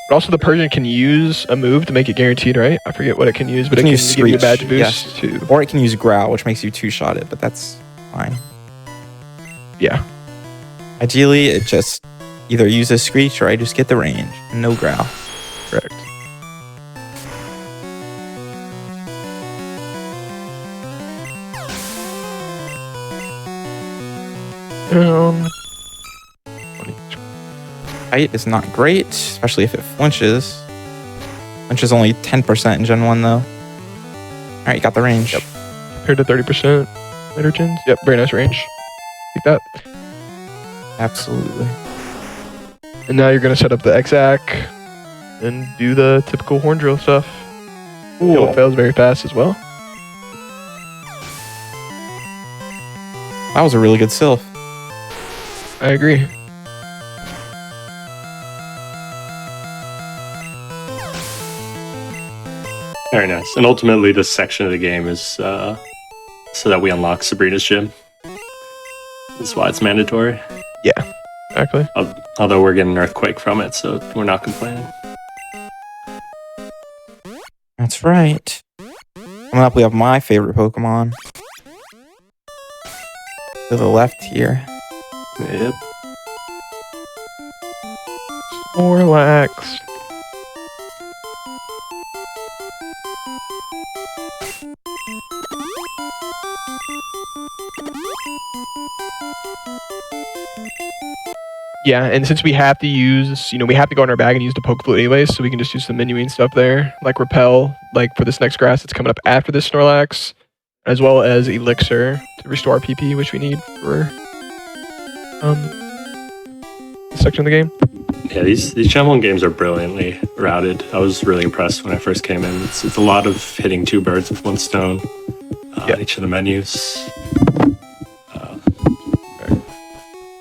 But also the Persian can use a move to make it guaranteed, right? I forget what it can use, but it can use give you a badge Screech, boost too. Or it can use Growl, which makes you 2-shot it, but that's fine. Yeah. Ideally, it just either uses Screech or I just get the range and no Growl. Correct. Height is not great, especially if it flinches. Flinch is only 10% in Gen 1, though. Alright, you got the range. Yep. Compared to 30% later gens. Yep, very nice range. Like that. Absolutely. And now you're going to set up the Exact and do the typical Horn Drill stuff. It fails very fast as well. That was a really good Silph. I agree. Very nice. And ultimately, this section of the game is so that we unlock Sabrina's gym. That's why it's mandatory. Yeah, exactly. Although we're getting an earthquake from it, so we're not complaining. That's right. Coming up, we have my favorite Pokemon. To the left here. Yep. Snorlax. Yeah, and since we have to use, we have to go in our bag and use the Poke Flute anyways, so we can just do some menuing stuff there, like Repel, like for this next grass that's coming up after this Snorlax, as well as Elixir to restore our PP, which we need for this section of the game. Yeah, these Gen 1 games are brilliantly routed. I was really impressed when I first came in. It's a lot of hitting two birds with one stone on each of the menus.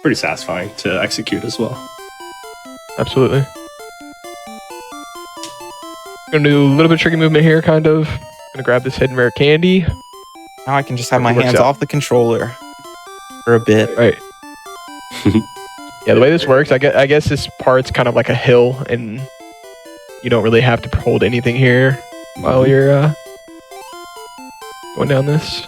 Pretty satisfying to execute as well. Absolutely. Gonna do a little bit of tricky movement here, kind of. Gonna grab this hidden rare candy. Now I can just have my Works hands out. off the controller for a bit. Right. Yeah, the way this works, I guess this part's kind of like a hill, and you don't really have to hold anything here while you're going down this.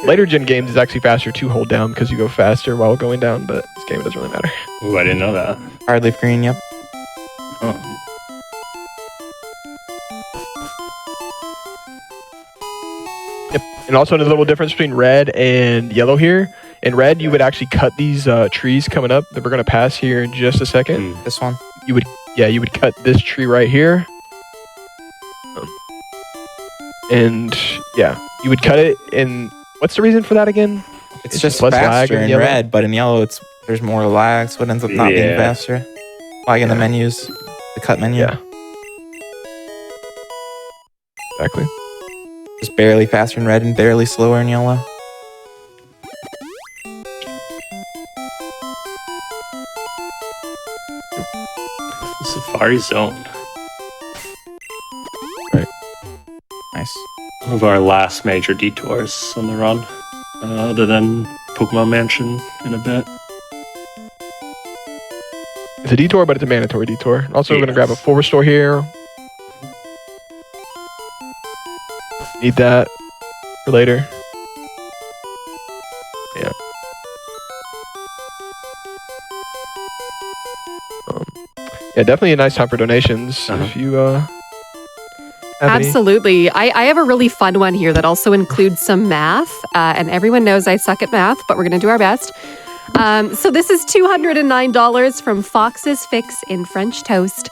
Later gen games is actually faster to hold down because you go faster while going down, but this game it doesn't really matter. Ooh, I didn't know that. Hard leaf green, yep. Oh. Yep. And also there's a little difference between red and yellow here. In red, you would actually cut these trees coming up that we're gonna pass here in just a second. This one. You would cut this tree right here. And yeah, you would cut it in. What's the reason for that again? It's just less lag faster in yellow? red, but in yellow there's more lag, so it ends up not being Yeah. faster. Like in the menus, the cut menu. Yeah. Exactly. Just barely faster in red and barely slower in yellow. Safari Zone. Nice. One of our last major detours on the run, other than Pokemon Mansion in a bit. It's a detour, but it's a mandatory detour. Also, we're gonna Yes. grab a full restore here. Need that for later. Yeah. Yeah, definitely a nice time for donations if you have any. Absolutely. I have a really fun one here that also includes some math. And everyone knows I suck at math, but we're going to do our best. So this is $209 from Fox's Fix in French Toast.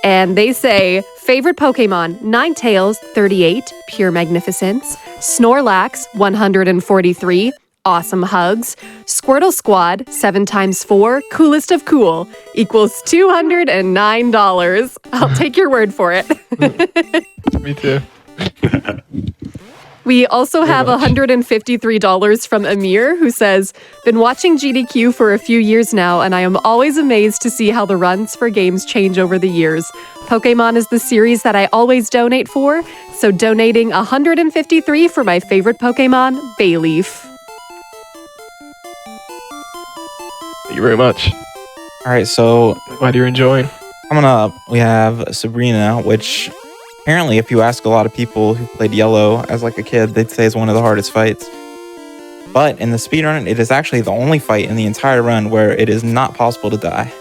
And they say, favorite Pokemon, Ninetales, 38, pure magnificence. Snorlax, 143, awesome hugs. Squirtle Squad, 7 times 4, coolest of cool, equals $209. I'll take your word for it. Me too. We also have much. $153 from Amir, who says, been watching GDQ for a few years now, and I am always amazed to see how the runs for games change over the years. Pokemon is the series that I always donate for, so donating $153 for my favorite Pokemon, Bayleaf. Thank you very much. All right, so Glad you're enjoying. coming up, we have Sabrina, which apparently, if you ask a lot of people who played Yellow as like a kid, they'd say is one of the hardest fights. But in the speedrun, it is actually the only fight in the entire run where it is not possible to die.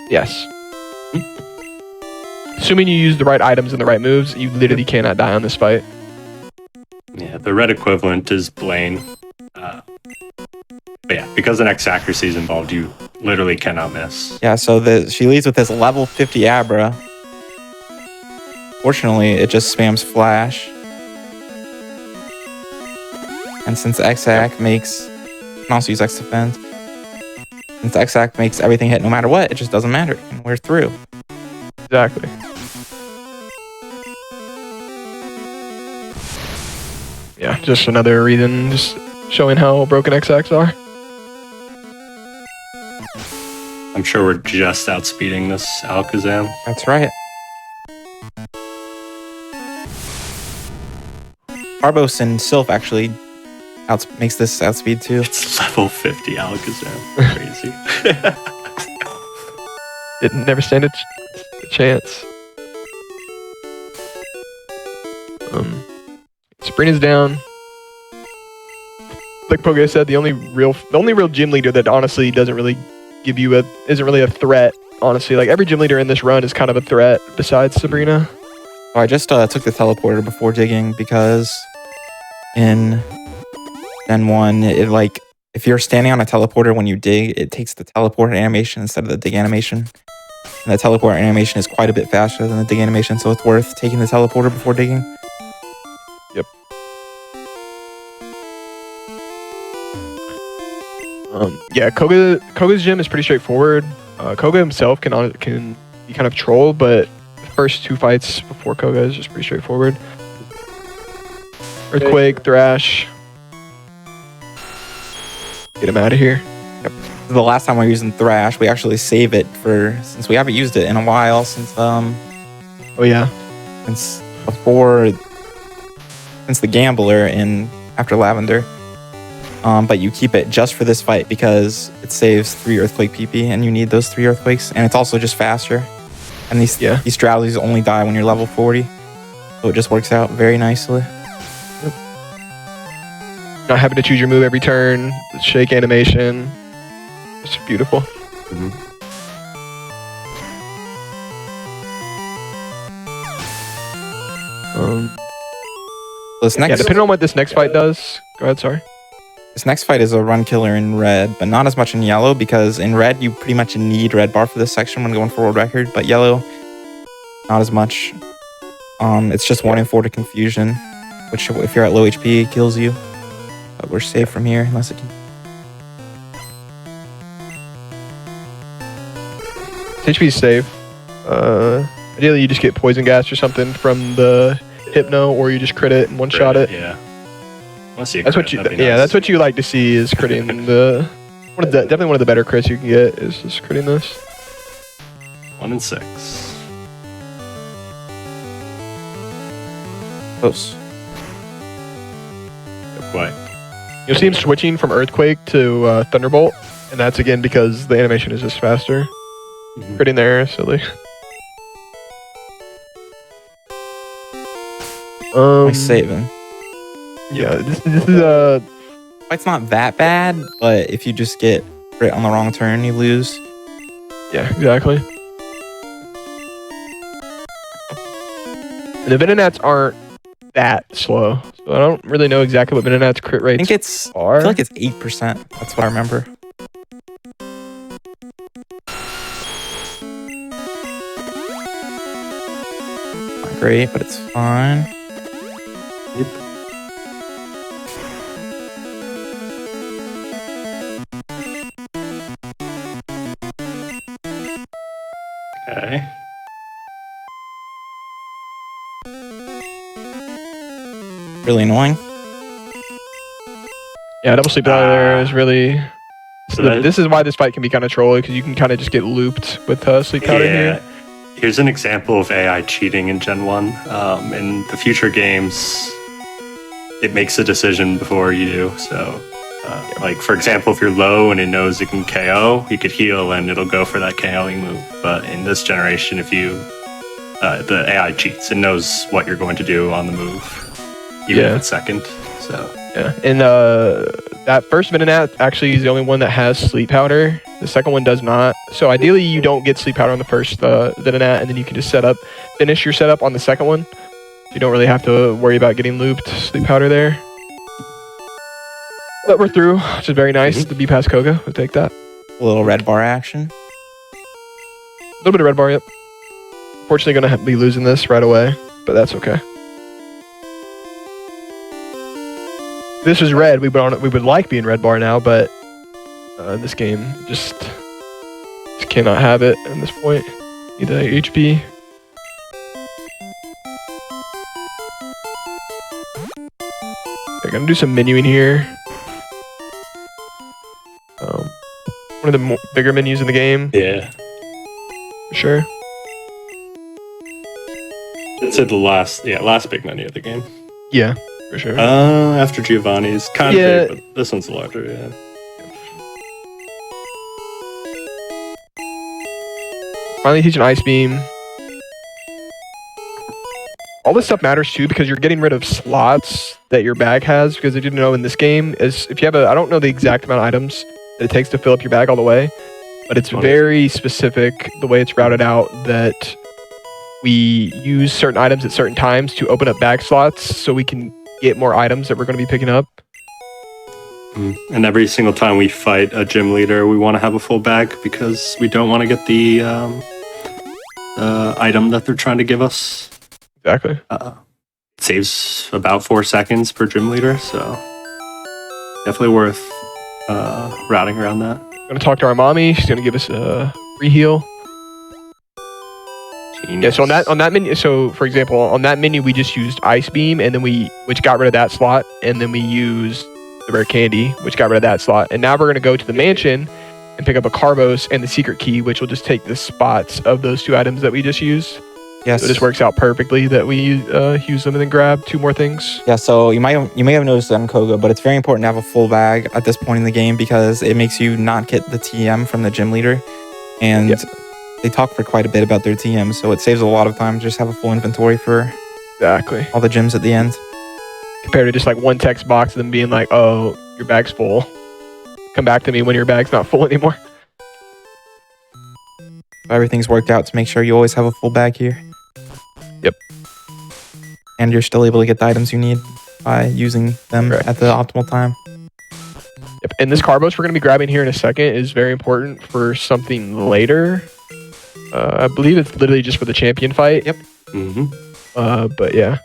Yes. Assuming you use the right items and the right moves, you literally cannot die on this fight. Yeah, the red equivalent is Blaine. But yeah, because an X accuracy is involved, you literally cannot miss. Yeah, so she leads with this level 50 Abra. Fortunately, it just spams Flash. And since X-Act makes... You can also use X-Defense. Since X-Act makes everything hit no matter what, it just doesn't matter. And we're through. Exactly. just another reason, just showing how broken XX are. I'm sure we're just outspeeding this Alakazam. That's right. Arbos and Silph actually makes this outspeed too. It's level 50 Alakazam. Crazy. It never stand a chance. Sabrina's down. Like Poga said, the only real gym leader that honestly doesn't really give you isn't really a threat. Honestly, like every gym leader in this run is kind of a threat besides Sabrina. Oh, I just took the teleporter before digging because in Gen 1, it like if you're standing on a teleporter when you dig, it takes the teleport animation instead of the dig animation. And the teleport animation is quite a bit faster than the dig animation, so it's worth taking the teleporter before digging. Yep. Yeah, Koga's gym is pretty straightforward. Koga himself can be kind of troll, but the first 2 fights before Koga is just pretty straightforward. Earthquake, Thrash. Get him out of here. Yep. The last time we were using Thrash, we actually save it since we haven't used it in a while since oh yeah, since the Gambler after Lavender. But you keep it just for this fight because it saves 3 Earthquake PP, and you need those 3 Earthquakes, and it's also just faster. And these drowsies only die when you're level 40, so it just works out very nicely. Yep. Not having to choose your move every turn, the shake animation, it's beautiful. Mm-hmm. Depending on what this next fight does. Go ahead, sorry. This next fight is a run killer in red, but not as much in yellow, because in red you pretty much need red bar for this section when going for world record, but yellow, not as much. It's just 1 and 4 to confusion, which if you're at low HP kills you. But we're safe from here unless it can. HP is safe. Ideally you just get poison gas or something from the Hypno, or you just crit it and one-shot it. Yeah. That's what that's what you like to see, is critting definitely one of the better crits you can get is just critting this. 1 and 6. Close. Quite. You'll see him switching from Earthquake to Thunderbolt, and that's again because the animation is just faster. Mm-hmm. Critting there, silly. Nice saving. Yeah, this is Fight's not that bad, but if you just get crit on the wrong turn, you lose. Yeah, exactly. And the Venonats aren't that slow, so I don't really know exactly what Venonats crit rates are. I feel like it's 8%. That's what I remember. Not great, but it's fine. Yep. Okay. Really annoying. Yeah, double sleep out of there is really... So this is why this fight can be kind of trolly, because you can kind of just get looped with sleep powder here. Here's an example of AI cheating in Gen 1. In the future games, it makes a decision before you do. So, like, for example, if you're low and it knows it can KO, you could heal and it'll go for that KOing move. But in this generation, if you... the AI cheats. It knows what you're going to do on the move, even if it's second. So... Yeah, and that first Venonat actually is the only one that has sleep powder. The second one does not. So ideally, you don't get sleep powder on the first Venonat, and then you can just finish your setup on the second one. You don't really have to worry about getting looped sleep powder there. But we're through, which is very nice. The B pass Koga, we'll take that. A little red bar action. A little bit of red bar, yep. Fortunately, going to be losing this right away, but that's okay. This is red. We would like being red bar now, but this game just cannot have it at this point. Need the HP. There gonna do some menuing here. One of the bigger menus in the game. Yeah. For sure. It's at the last big menu of the game. Yeah, for sure. After Giovanni's. Kind of big, but this one's larger, yeah. Finally teaching Ice Beam. All this stuff matters too because you're getting rid of slots that your bag has, because I didn't know in this game is if you have I don't know the exact amount of items that it takes to fill up your bag all the way, but it's very specific the way it's routed out that we use certain items at certain times to open up bag slots so we can get more items that we're going to be picking up. And every single time we fight a gym leader, we want to have a full bag because we don't want to get the item that they're trying to give us. Exactly. It saves about 4 seconds per gym leader, so definitely worth routing around that. I'm going to talk to our mommy. She's going to give us a free heal. Genius. Yeah, so on that menu, so for example, on that menu we just used Ice Beam, and then which got rid of that slot, and then we used the rare candy, which got rid of that slot. And now we're going to go to the mansion and pick up a Carbos and the secret key, which will just take the spots of those 2 items that we just used. Yes. So it just works out perfectly that we use them and then grab 2 more things. Yeah, so you may have noticed that in Koga, but it's very important to have a full bag at this point in the game because it makes you not get the TM from the gym leader. And they talk for quite a bit about their TM, so it saves a lot of time to just have a full inventory for Exactly. all the gyms at the end. Compared to just like one text box and then being like, oh, your bag's full. Come back to me when your bag's not full anymore. Everything's worked out to make sure you always have a full bag here. Yep. And you're still able to get the items you need by using them at the optimal time. Yep. And this Carbos we're going to be grabbing here in a second is very important for something later. I believe it's literally just for the champion fight. Yep. But yeah.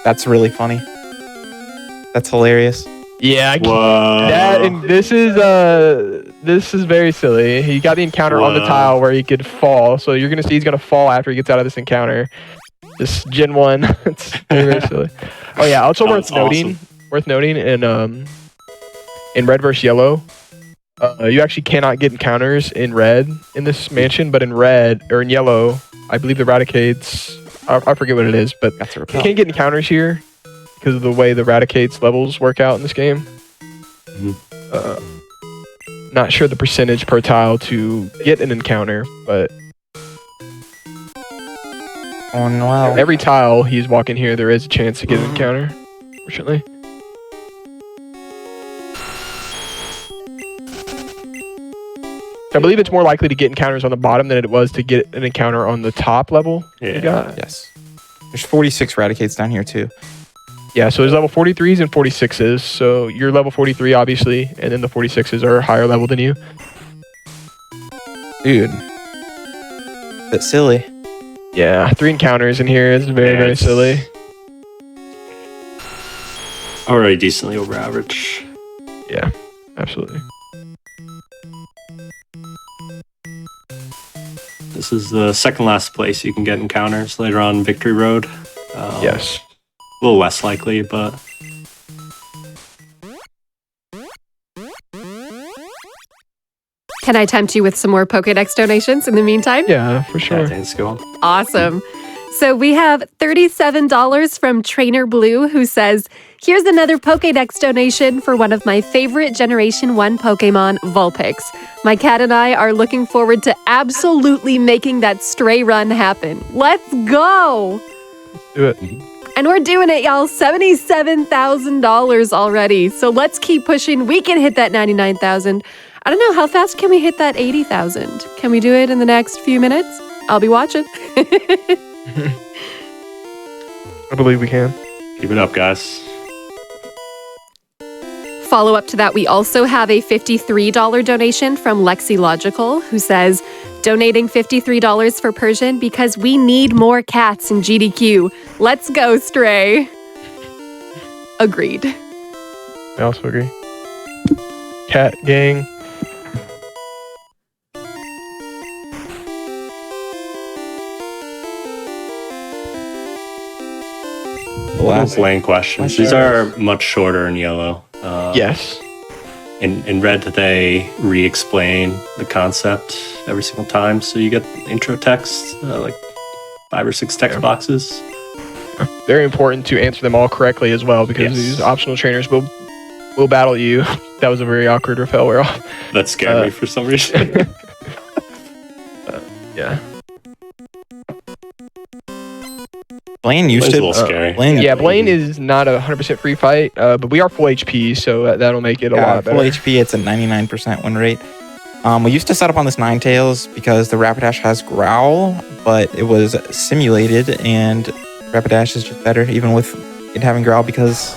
That's really funny. That's hilarious. Yeah. Whoa. This is very silly. He got the encounter on the tile where he could fall. So you're going to see he's going to fall after he gets out of this encounter. This Gen 1. It's very, very silly. Oh yeah. Also worth noting in red versus yellow, you actually cannot get encounters in red in this mansion, but in red or in yellow, I believe the Raticates, I forget what it is, but you can't get encounters here because of the way the Raticates levels work out in this game. Not sure the percentage per tile to get an encounter, but every tile he's walking here, there is a chance to get an encounter, fortunately. I believe it's more likely to get encounters on the bottom than it was to get an encounter on the top level. Yeah. Yes. There's 46 Raticates down here too. Yeah, so there's level 43s and 46s. So you're level 43, obviously, and then the 46s are higher level than you. Dude. That's silly. Yeah, 3 encounters in here is very, very silly. Already decently over average. Yeah, absolutely. This is the second last place you can get encounters later on Victory Road. Yes. A little less likely, but... Can I tempt you with some more Pokédex donations in the meantime? Yeah, for sure. Yeah, let's go on. Awesome. So we have $37 from Trainer Blue, who says, here's another Pokédex donation for one of my favorite Generation 1 Pokemon, Vulpix. My cat and I are looking forward to absolutely making that stray run happen. Let's go! Do it. And we're doing it, y'all. $77,000 already. So let's keep pushing. We can hit that 99,000. I don't know, how fast can we hit that 80,000? Can we do it in the next few minutes? I'll be watching. I believe we can. Keep it up, guys. Follow up to that, we also have a $53 donation from Lexi Logical, who says, donating $53 for Persian because we need more cats in GDQ. Let's go, Stray. Agreed. I also agree. Cat gang. The those lane questions. These are much shorter in yellow. Yes. In red, they re-explain the concept every single time, so you get intro text, like 5 or 6 text boxes. Very important to answer them all correctly as well, because these optional trainers will battle you. That was a very awkward Rafael wear off. That scared me for some reason. Yeah. Blaine used Blaine's a to. little scary. Blaine is not a 100% free fight, but we are full HP, so that'll make it a lot better. Full HP, it's a 99% win rate. We used to set up on this Ninetales because the Rapidash has Growl, but it was simulated, and Rapidash is just better, even with it having Growl, because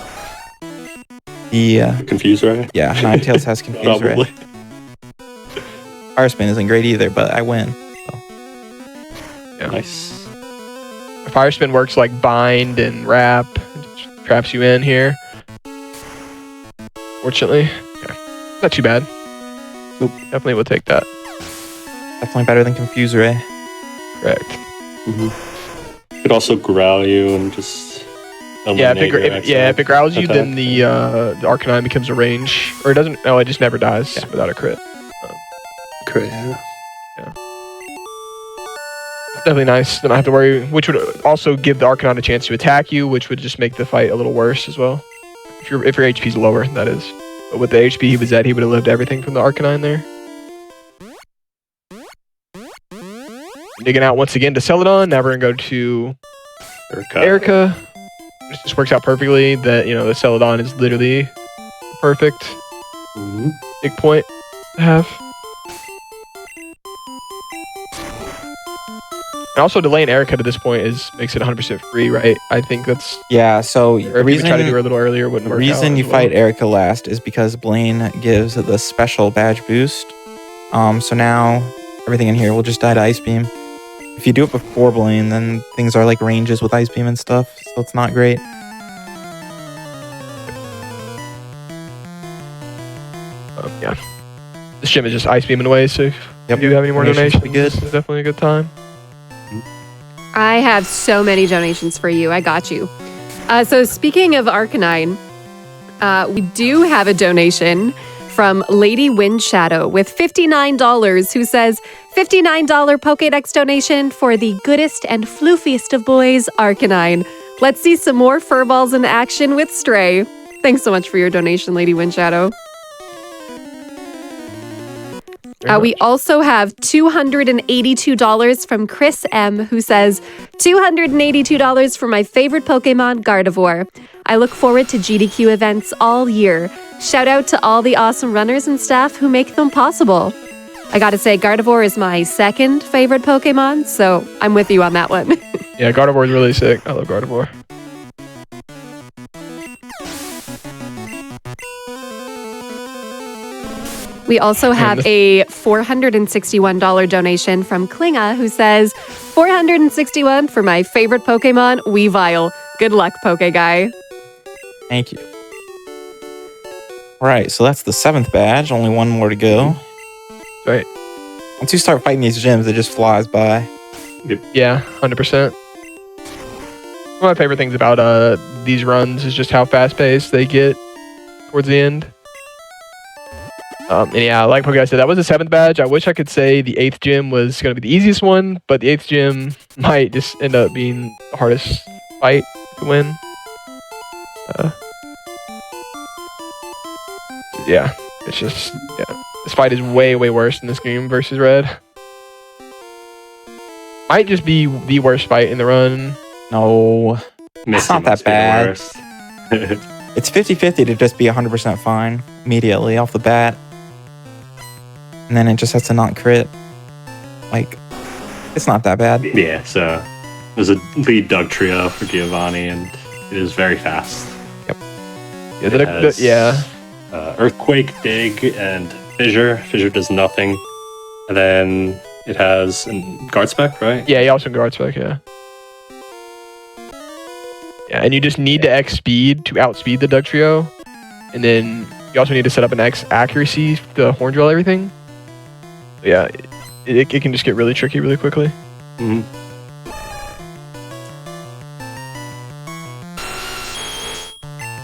the Confuse Ray? Yeah, Ninetales has Confuse Ray. Probably. Fire Spin isn't great either, but I win. So. Yeah. Nice. Fire Spin works like Bind and Wrap. It just traps you in here. Fortunately. Okay. Not too bad. Nope. Definitely will take that. Definitely better than Confuse Ray. Correct. Mm-hmm. Could also growl you and just if it growls you, then the Arcanine becomes a range. Or it doesn't. No, it just never dies without a crit. Crit, yeah. Definitely nice. Then I have to worry, which would also give the Arcanine a chance to attack you, which would just make the fight a little worse as well. If your HP's lower, that is. But with the HP he was at, he would have lived everything from the Arcanine there. Digging out once again to Celadon. Now we're gonna go to Erika. This just works out perfectly. That the Celadon is literally perfect. Big point to have. And also delaying Erika to this point makes it 100% free, right? I think that's so the reason we tried to do her a little earlier wouldn't work. The reason you fight Erika last is because Blaine gives the special badge boost. So now everything in here will just die to Ice Beam. If you do it before Blaine, then things are like ranges with Ice Beam and stuff, so it's not great. Yeah. This gym is just Ice Beaming away, so if you do have any more donations, this is definitely a good time. I have so many donations for you. I got you. So speaking of Arcanine, we do have a donation from Lady Windshadow with $59 who says, $59 Pokédex donation for the goodest and floofiest of boys, Arcanine. Let's see some more furballs in action with Stray. Thanks so much for your donation, Lady Windshadow. We also have $282 from Chris M, who says, $282 for my favorite Pokemon, Gardevoir. I look forward to GDQ events all year. Shout out to all the awesome runners and staff who make them possible. I gotta say, Gardevoir is my second favorite Pokemon, so I'm with you on that one. Yeah, Gardevoir is really sick. I love Gardevoir. We also have a $461 donation from Klinga, who says, $461 for my favorite Pokemon, Weavile. Good luck, Poke Guy. Thank you. All right, so that's the 7th badge. Only one more to go. Right. Once you start fighting these gyms, it just flies by. Yeah, 100%. One of my favorite things about these runs is just how fast-paced they get towards the end. And yeah, like Poke Guy said, that was the 7th badge. I wish I could say the 8th gym was going to be the easiest one, but the 8th gym might just end up being the hardest fight to win. Yeah, it's just, this fight is way, way worse in this game versus Red. Might just be the worst fight in the run. No, it's not that bad. It's It's 50-50 to just be 100% fine immediately off the bat. And then it just has to not crit. Like, it's not that bad. Yeah, so there's a lead Doug trio for Giovanni, and it is very fast. Yep. Yeah, Earthquake, Dig, and Fissure. Fissure does nothing. And then it has Guard Spec, right? Yeah, he also Guard Spec, yeah. Yeah, and you just need to X speed to outspeed the Doug trio. And then you also need to set up an X accuracy to horn drill everything. Yeah, it can just get really tricky really quickly. Mm-hmm.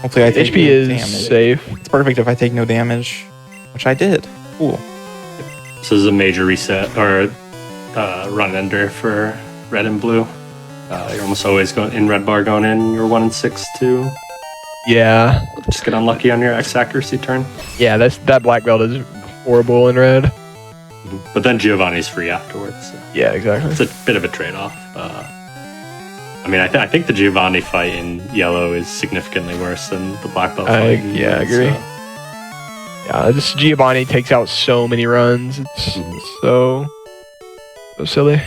Hopefully I take HP no is damage. safe. It's perfect if I take no damage, which I did. Cool. This is a major reset or run ender for red and blue. You're almost always going in red bar going in. You're 1 and 6 to Yeah. just get unlucky on your X accuracy turn. Yeah, that black belt is horrible in red. But then Giovanni's free afterwards. So Yeah, exactly. it's a bit of a trade-off. I mean, I think the Giovanni fight in yellow is significantly worse than the black belt fight. I agree. So, Yeah, this Giovanni takes out so many runs. It's so silly.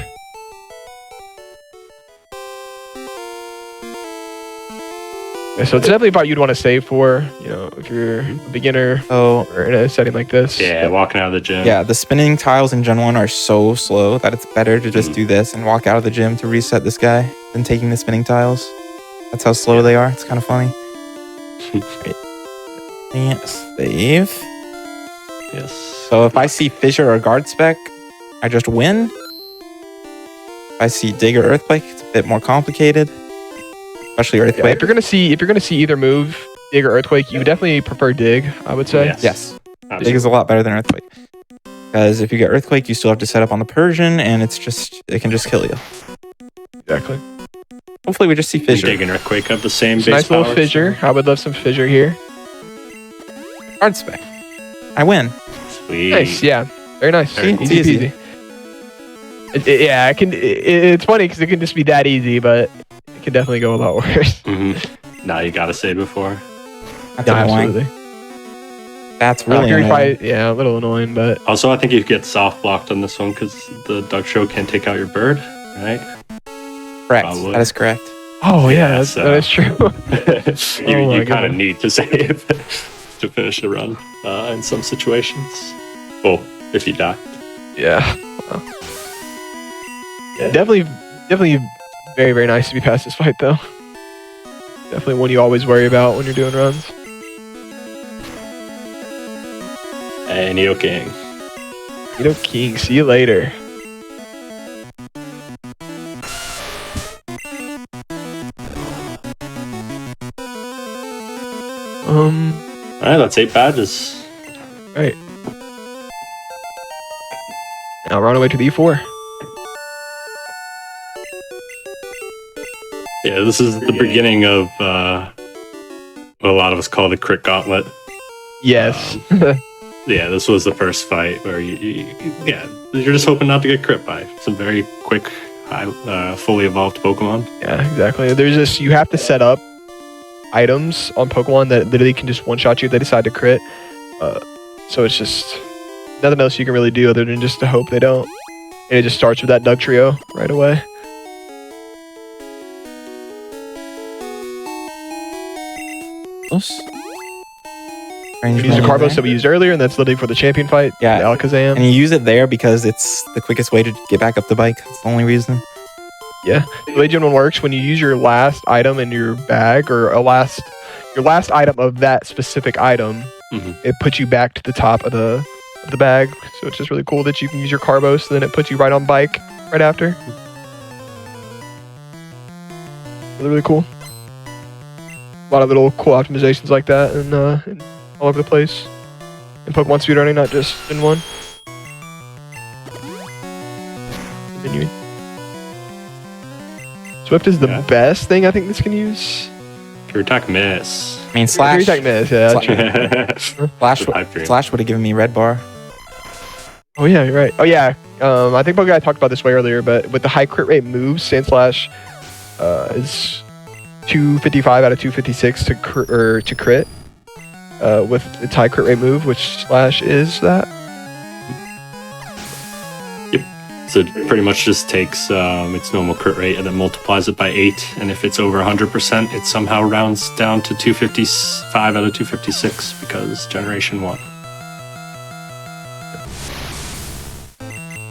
Yeah, so it's definitely a part you'd want to save for, if you're a beginner So or in a setting like this. yeah, walking out of the gym. yeah, the spinning tiles in Gen 1 are so slow that it's better to just do this and walk out of the gym to reset this guy than taking the spinning tiles. That's how slow they are. It's kind of funny. Save. Yes. So if I see Fissure or Guard Spec, I just win. If I see Dig or Earthquake, it's a bit more complicated. Especially Yeah, Earthquake. if you're gonna see either move, Dig or Earthquake, you would definitely prefer Dig, I would say. Yes. Yes. Dig Absolutely. is a lot better than Earthquake. Because if you get Earthquake, you still have to set up on the Persian, and it can just kill you. Exactly. Hopefully we just see Fissure. Dig and Earthquake have the same It's a base nice little power, fissure. I would love some fissure here. Guard Spec. I win. Sweet. Nice, yeah. Very nice. Very cool. Easy Easy. peasy. Yeah, it's funny because it can just be that easy, but it can definitely go a lot worse. Now you gotta say before. That's Yeah, annoying. absolutely. That's really Fury annoying. fight, yeah, a little annoying, but Also, I think you get soft blocked on this one because the Duck Show can't take out your bird, right? Correct. Probably. That is correct. oh yeah, Yeah, that is true. you Oh my kind of goodness. need to save to finish the run in some situations. Well, if you die. Yeah. Wow. Yeah, definitely very, very nice to be past this fight, though. Definitely one you always worry about when you're doing runs. Hey, Neo King. King, see you later. All right, that's 8 badges. Right. Now we're on our way to the E4. Yeah, this is the beginning of what a lot of us call the crit gauntlet. Yes. Yeah, this was the first fight where you're just hoping not to get crit by some very quick, fully evolved Pokemon. Yeah, exactly. There's this, you have to set up items on Pokemon that literally can just one-shot you if they decide to crit. So it's just nothing else you can really do other than just to hope they don't. And it just starts with that Doug Trio right away. Close. Range We use the runner Carbos there. that we used earlier, and that's literally for the champion fight. Yeah. The Alakazam. And you use it there because it's the quickest way to get back up the bike. That's the only reason. Yeah. The way Gen 1 works, when you use your last item in your bag or your last item of that specific item, it puts you back to the top of the bag. So it's just really cool that you can use your Carbos, and then it puts you right on bike right after. Really, really cool. A lot of little cool optimizations like that and all over the place in Pokemon speedrunning, not just in one. Continuing. Swift is the best thing I think this can use. Pure Attack Miss. I mean, Slash. Attack miss, yeah. Slash, The pipe dream. Slash would have given me red bar. Oh yeah, you're right. Oh yeah. I think Guy talked about this way earlier, but with the high crit rate moves, Sandslash is 255 out of 256 to crit. With its high crit rate move, which Slash is that. So it pretty much just takes its normal crit rate and then multiplies it by 8. And if it's over 100%, it somehow rounds down to 255 out of 256 because Generation 1.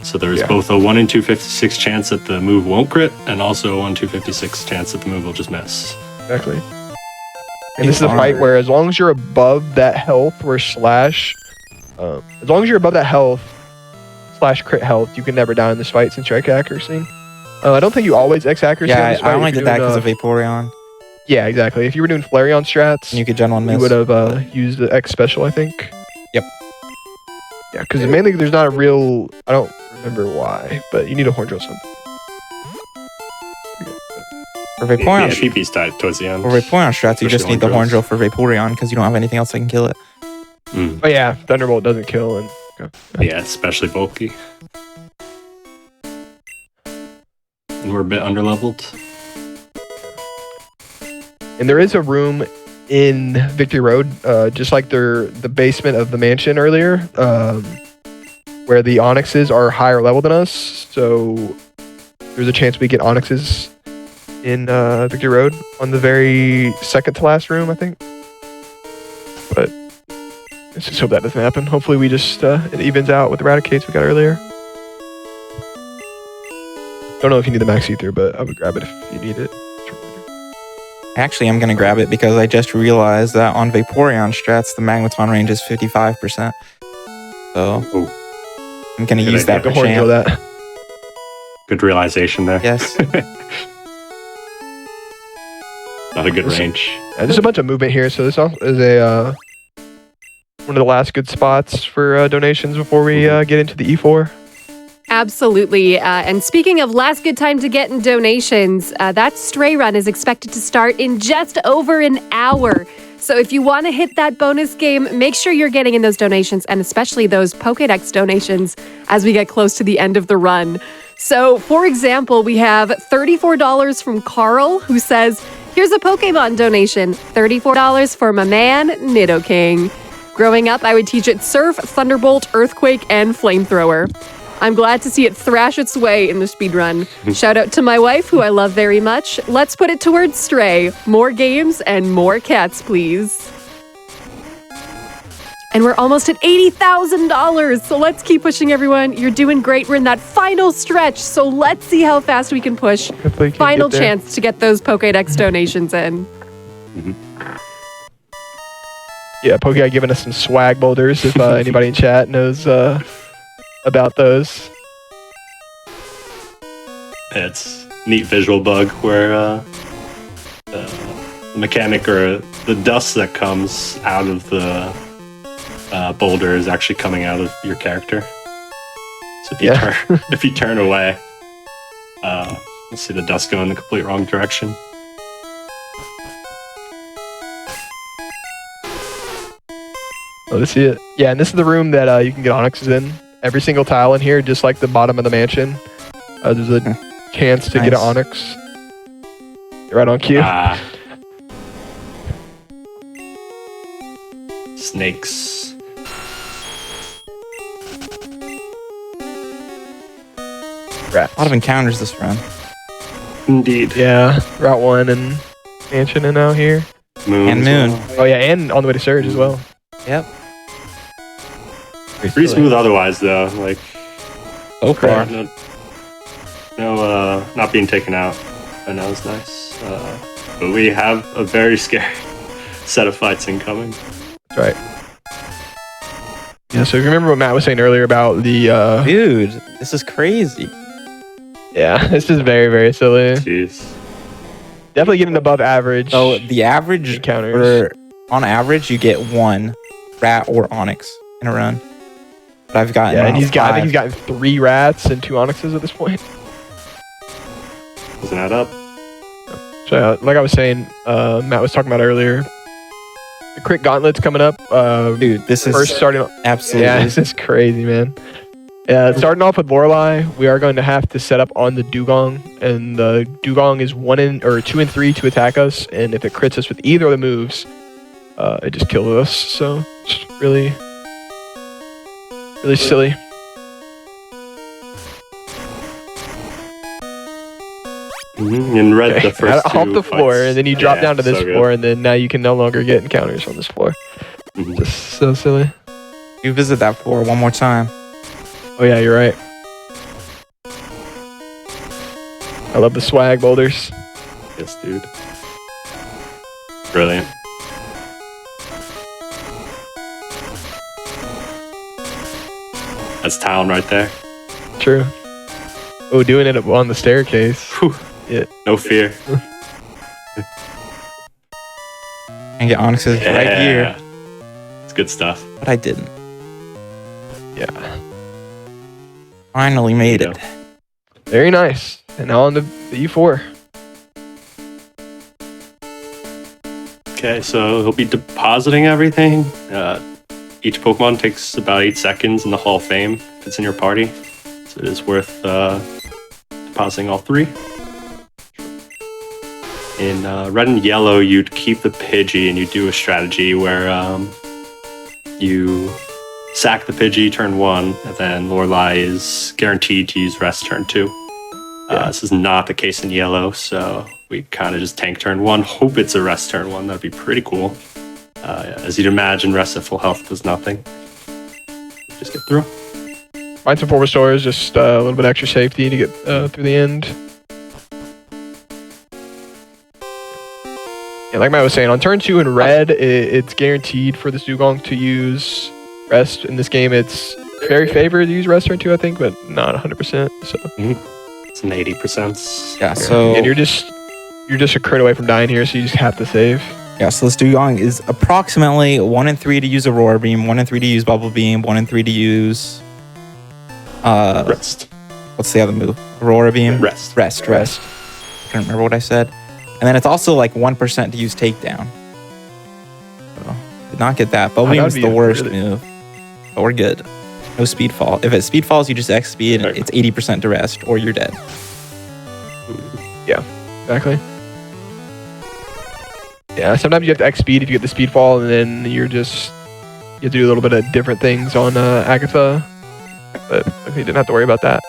So there's both a 1 in 256 chance that the move won't crit and also a 1 in 256 chance that the move will just miss. Exactly. And this is a fight where as long as you're above that health where Slash, as long as you're above that health, Slash crit health, you can never die in this fight since your X accuracy. I don't think you always X accuracy on Yeah, this fight I only if did you're that doing, because of Vaporeon. Yeah, exactly. If you were doing Flareon strats, You could Gen 1 you miss. would have used the X special, I think. Yep. Yeah, because mainly there's not a real. I don't remember why, but you need a horn drill something. For Vaporeon, Yeah, PP's tied towards the end. for Vaporeon strats, you Especially just need the horn Horn drill for Vaporeon because you don't have anything else that can kill it. Mm. Oh yeah, Thunderbolt doesn't kill, and Yeah, especially bulky. And we're a bit underleveled. and there is a room in Victory Road, just like the basement of the mansion earlier, where the Onyxes are higher level than us. So there's a chance we get Onyxes in Victory Road on the very second to last room, I think. But let's just hope that doesn't happen. Hopefully we just it evens out with the Eradicates we got earlier. Don't know if you need the max ether, but I would grab it if you need it. Actually, I'm going to grab it because I just realized that on Vaporeon strats, the Magneton range is 55%. So Ooh. I'm going to Good use that idea. for Horn drill champ. that. Good realization there. Yes. Not a good range. There's a bunch of movement here, so this is a one of the last good spots for donations before we get into the E4. Absolutely. And speaking of last good time to get in donations, that stray run is expected to start in just over an hour. So if you want to hit that bonus game, make sure you're getting in those donations, and especially those Pokédex donations as we get close to the end of the run. So, for example, we have $34 from Carl, who says, here's a Pokemon donation, $34 for my man, Nidoking. Growing up, I would teach it Surf, Thunderbolt, Earthquake, and Flamethrower. I'm glad to see it thrash its way in the speedrun. Shout out to my wife, who I love very much. Let's put it towards Stray. More games and more cats, please. And we're almost at $80,000, so let's keep pushing, everyone. You're doing great. We're in that final stretch, so let's see how fast we can push. Hopefully we can Final get there. chance to get those Pokédex donations in. Yeah, Poké giving us some swag boulders if anybody in chat knows about those. It's a neat visual bug where the mechanic or the dust that comes out of the boulder is actually coming out of your character. So if you Yeah. if you turn away, you'll see the dust go in the complete wrong direction. Oh, this is it. Yeah, and this is the room that you can get Onyxes in. Every single tile in here, just like the bottom of the mansion. There's a chance to get an Nice. Onyx. Right on cue. Snakes. Rats. A lot of encounters this run. Indeed. Yeah, Route 1 and Mansion and out here. Moon. And as Moon. well. Oh yeah, and on the way to Surge as well. Yep. Pretty smooth otherwise, though. Like, So far. no, not being taken out. I know it's nice. But we have a very scary set of fights incoming. That's right. Yeah, so if you remember what Matt was saying earlier about the Dude, this is crazy. yeah, this is very, very silly. Jeez. Definitely getting above average. So the average, Encounters. or on average, you get one rat or onyx in a run. But I've gotten yeah, and I think he's 5. gotten 3 rats and 2 Onyxes at this point. Doesn't add up. So like I was saying, Matt was talking about earlier, the crit gauntlet's coming up. Dude, this is First starting, absolutely. yeah, this is crazy, man. Starting off with Lorelei, we are going to have to set up on the Dugong, and the Dugong is 2 and 3 to attack us, and if it crits us with either of the moves, it just kills us. So it's really, really silly. And read the first Off two the floor, fights. and then you drop Yeah, down to this so good. floor, and then now you can no longer get encounters on this floor. Mhm. Just so silly. You visit that floor one more time. Oh yeah, you're right. I love the swag boulders. Yes, dude. Brilliant. That's town right there. True. Oh, doing it on the staircase. Whew. Yeah. No fear. And get Onyxes right here. It's good stuff. But I didn't. Yeah. Finally made it. Very nice. And now on to the E4. Okay, so he'll be depositing everything. Each Pokemon takes about 8 seconds in the Hall of Fame if it's in your party. So it is worth depositing all 3. In red and yellow, you'd keep the Pidgey and you do a strategy where you sack the Pidgey turn 1, and then Lorelei is guaranteed to use rest turn 2. This is not the case in yellow, so we kind of just tank turn 1, hope it's a rest turn 1. That'd be pretty cool. As you'd imagine, rest at full health does nothing. Just get through. Find some forward stores, just a little bit extra safety to get through the end. Yeah, like Matt was saying, on turn 2 in red, it's guaranteed for this Dugong to use rest. In this game, it's very favored to use rest turn 2, I think, but not 100%. So it's an 80%. Yeah, so... And you're just a crit away from dying here, so you just have to save. Yeah, so this Dugong is approximately 1 in 3 to use Aurora Beam, 1 in 3 to use Bubble Beam, 1 in 3 to use... Rest. What's the other move? Aurora Beam? Rest. I can't remember what I said. And then it's also like 1% to use Takedown. So, did not get that. Bubble Beam is the worst move. But we're good. No speed fall. If it speed falls, you just X speed and it's 80% to rest or you're dead. Yeah, exactly. Yeah, sometimes you have to X speed if you get the speed fall, and then you have to do a little bit of different things on Agatha. But you didn't have to worry about that.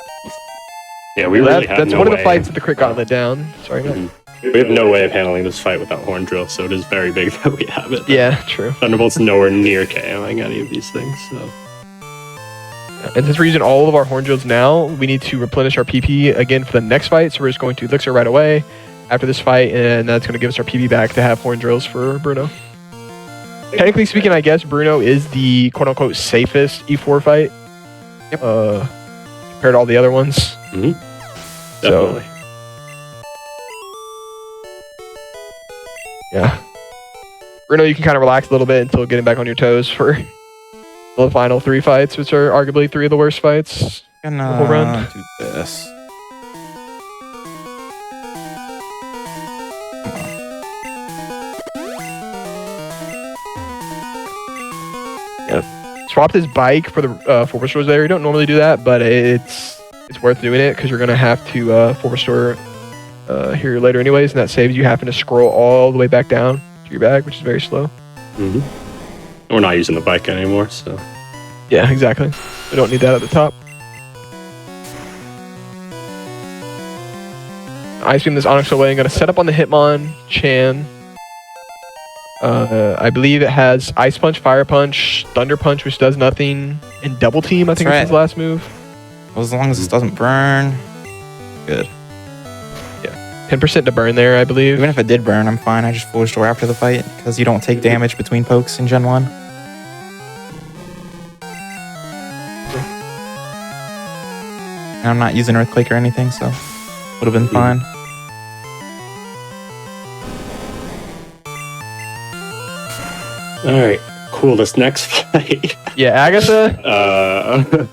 Yeah, we really have that's no one of way. the fights that the crit gauntlet down. Sorry, no. We have no way of handling this fight without Horn Drill, so it is very big that we have it. Yeah, true. Thunderbolt's nowhere near KOing any of these things, so... And since we're using all of our Horn Drills now, we need to replenish our PP again for the next fight, so we're just going to Elixir right away after this fight, and that's going to give us our PP back to have Horn Drills for Bruno. Technically speaking, I guess Bruno is the quote-unquote safest E4 fight. Yep. Compared to all the other ones. Mm-hmm. So, definitely. Yeah. Bruno, you can kind of relax a little bit until getting back on your toes for the final 3 fights, which are arguably 3 of the worst fights. Gonna run. do this. Swapped his bike for the forward restores there. You don't normally do that, but it's worth doing it because you're going to have to forward restore here later anyways, and that saves you having to scroll all the way back down to your bag, which is very slow. Mm-hmm. We're not using the bike anymore, so... Yeah, exactly. We don't need that at the top. Ice Beam this Onyx away. I'm going to set up on the Hitmonchan. I believe it has Ice Punch, Fire Punch, Thunder Punch, which does nothing, and Double Team, I think is his last move. Well, as long as this doesn't burn, good. Yeah, 10% to burn there, I believe. Even if it did burn, I'm fine. I just full restore after the fight because you don't take damage between pokes in Gen 1. And I'm not using Earthquake or anything, so would have been fine. Alright, cool. This next fight. Yeah, Agatha.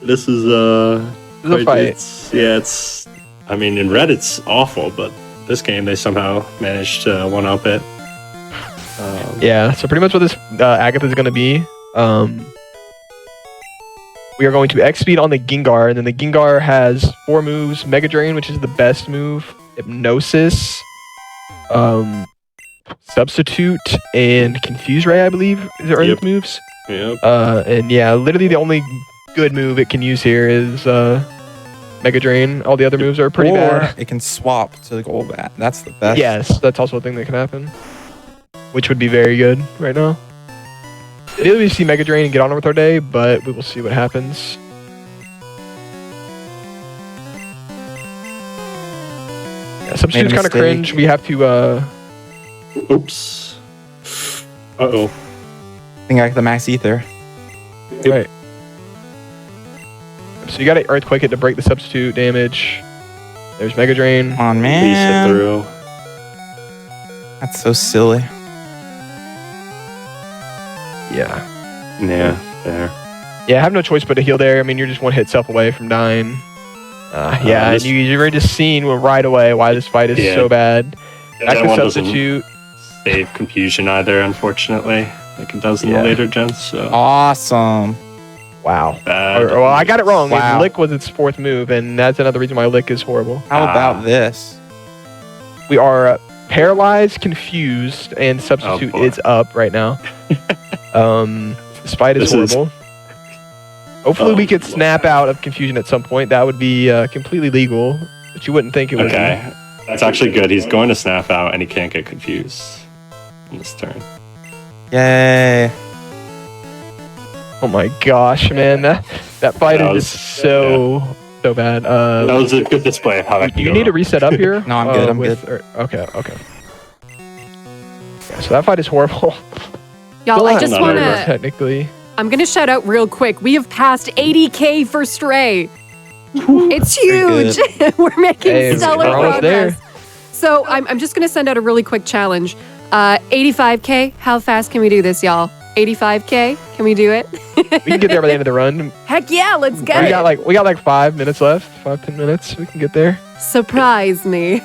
This is a fight. It's. I mean, in red it's awful, but this game they somehow managed to one-up it. Yeah, so pretty much what this Agatha is going to be. We are going to X speed on the Gengar, and then the Gengar has 4 moves: Mega Drain, which is the best move, Hypnosis, Substitute, and Confuse Ray, I believe, is the early moves. Yep. And yeah, literally the only good move it can use here is Mega Drain. All the other moves are pretty bad. It can swap to the Golbat. That's the best. Yes, that's also a thing that can happen, which would be very good right now. Ideally, we see Mega Drain and get on with our day, but we will see what happens. Yeah, Substitute's kind of cringe. We have to... Oops. Uh-oh. I think I got the Max Ether. Yep. Right. So you got to Earthquake it to break the Substitute damage. There's Mega Drain. Come on, Please hit man. through. That's so silly. Yeah. Yeah, fair. Yeah, I have no choice but to heal there. I mean, you're just one hit self away from dying. Yeah, and you've already just seen right away why this fight is so bad. That Back one to doesn't substitute. save confusion either, unfortunately, like it does in the later gens. So Awesome. Wow. bad. Well, I got it wrong. Wow. Lick was its 4th move, and that's another reason why Lick is horrible. How about this? We are paralyzed, confused, and substitute boy. is up right now. This fight is This is- horrible. Hopefully we could boy. snap out of confusion at some point. That would be completely legal, but you wouldn't think it would Okay, that's actually good. He's going to snap out, and he can't get confused on this turn. Yay. be. Oh my gosh, man. That fight That is was- just so bad. That was a good display of how that Do can you go need to wrong. reset up here? No, I'm good, I'm Okay. Yeah, so that fight is horrible. Y'all, I just Not want over. to. Technically. I'm going to shout out real quick. We have passed 80K for Stray. It's huge. We're making Hey, stellar we're almost progress. there. So I'm just going to send out a really quick challenge. 85K. How fast can we do this, y'all? 85K. Can we do it? We can get there by the end of the run. Heck yeah, let's get We it. got like 5 minutes left. 5-10 minutes. We can get there. Surprise me.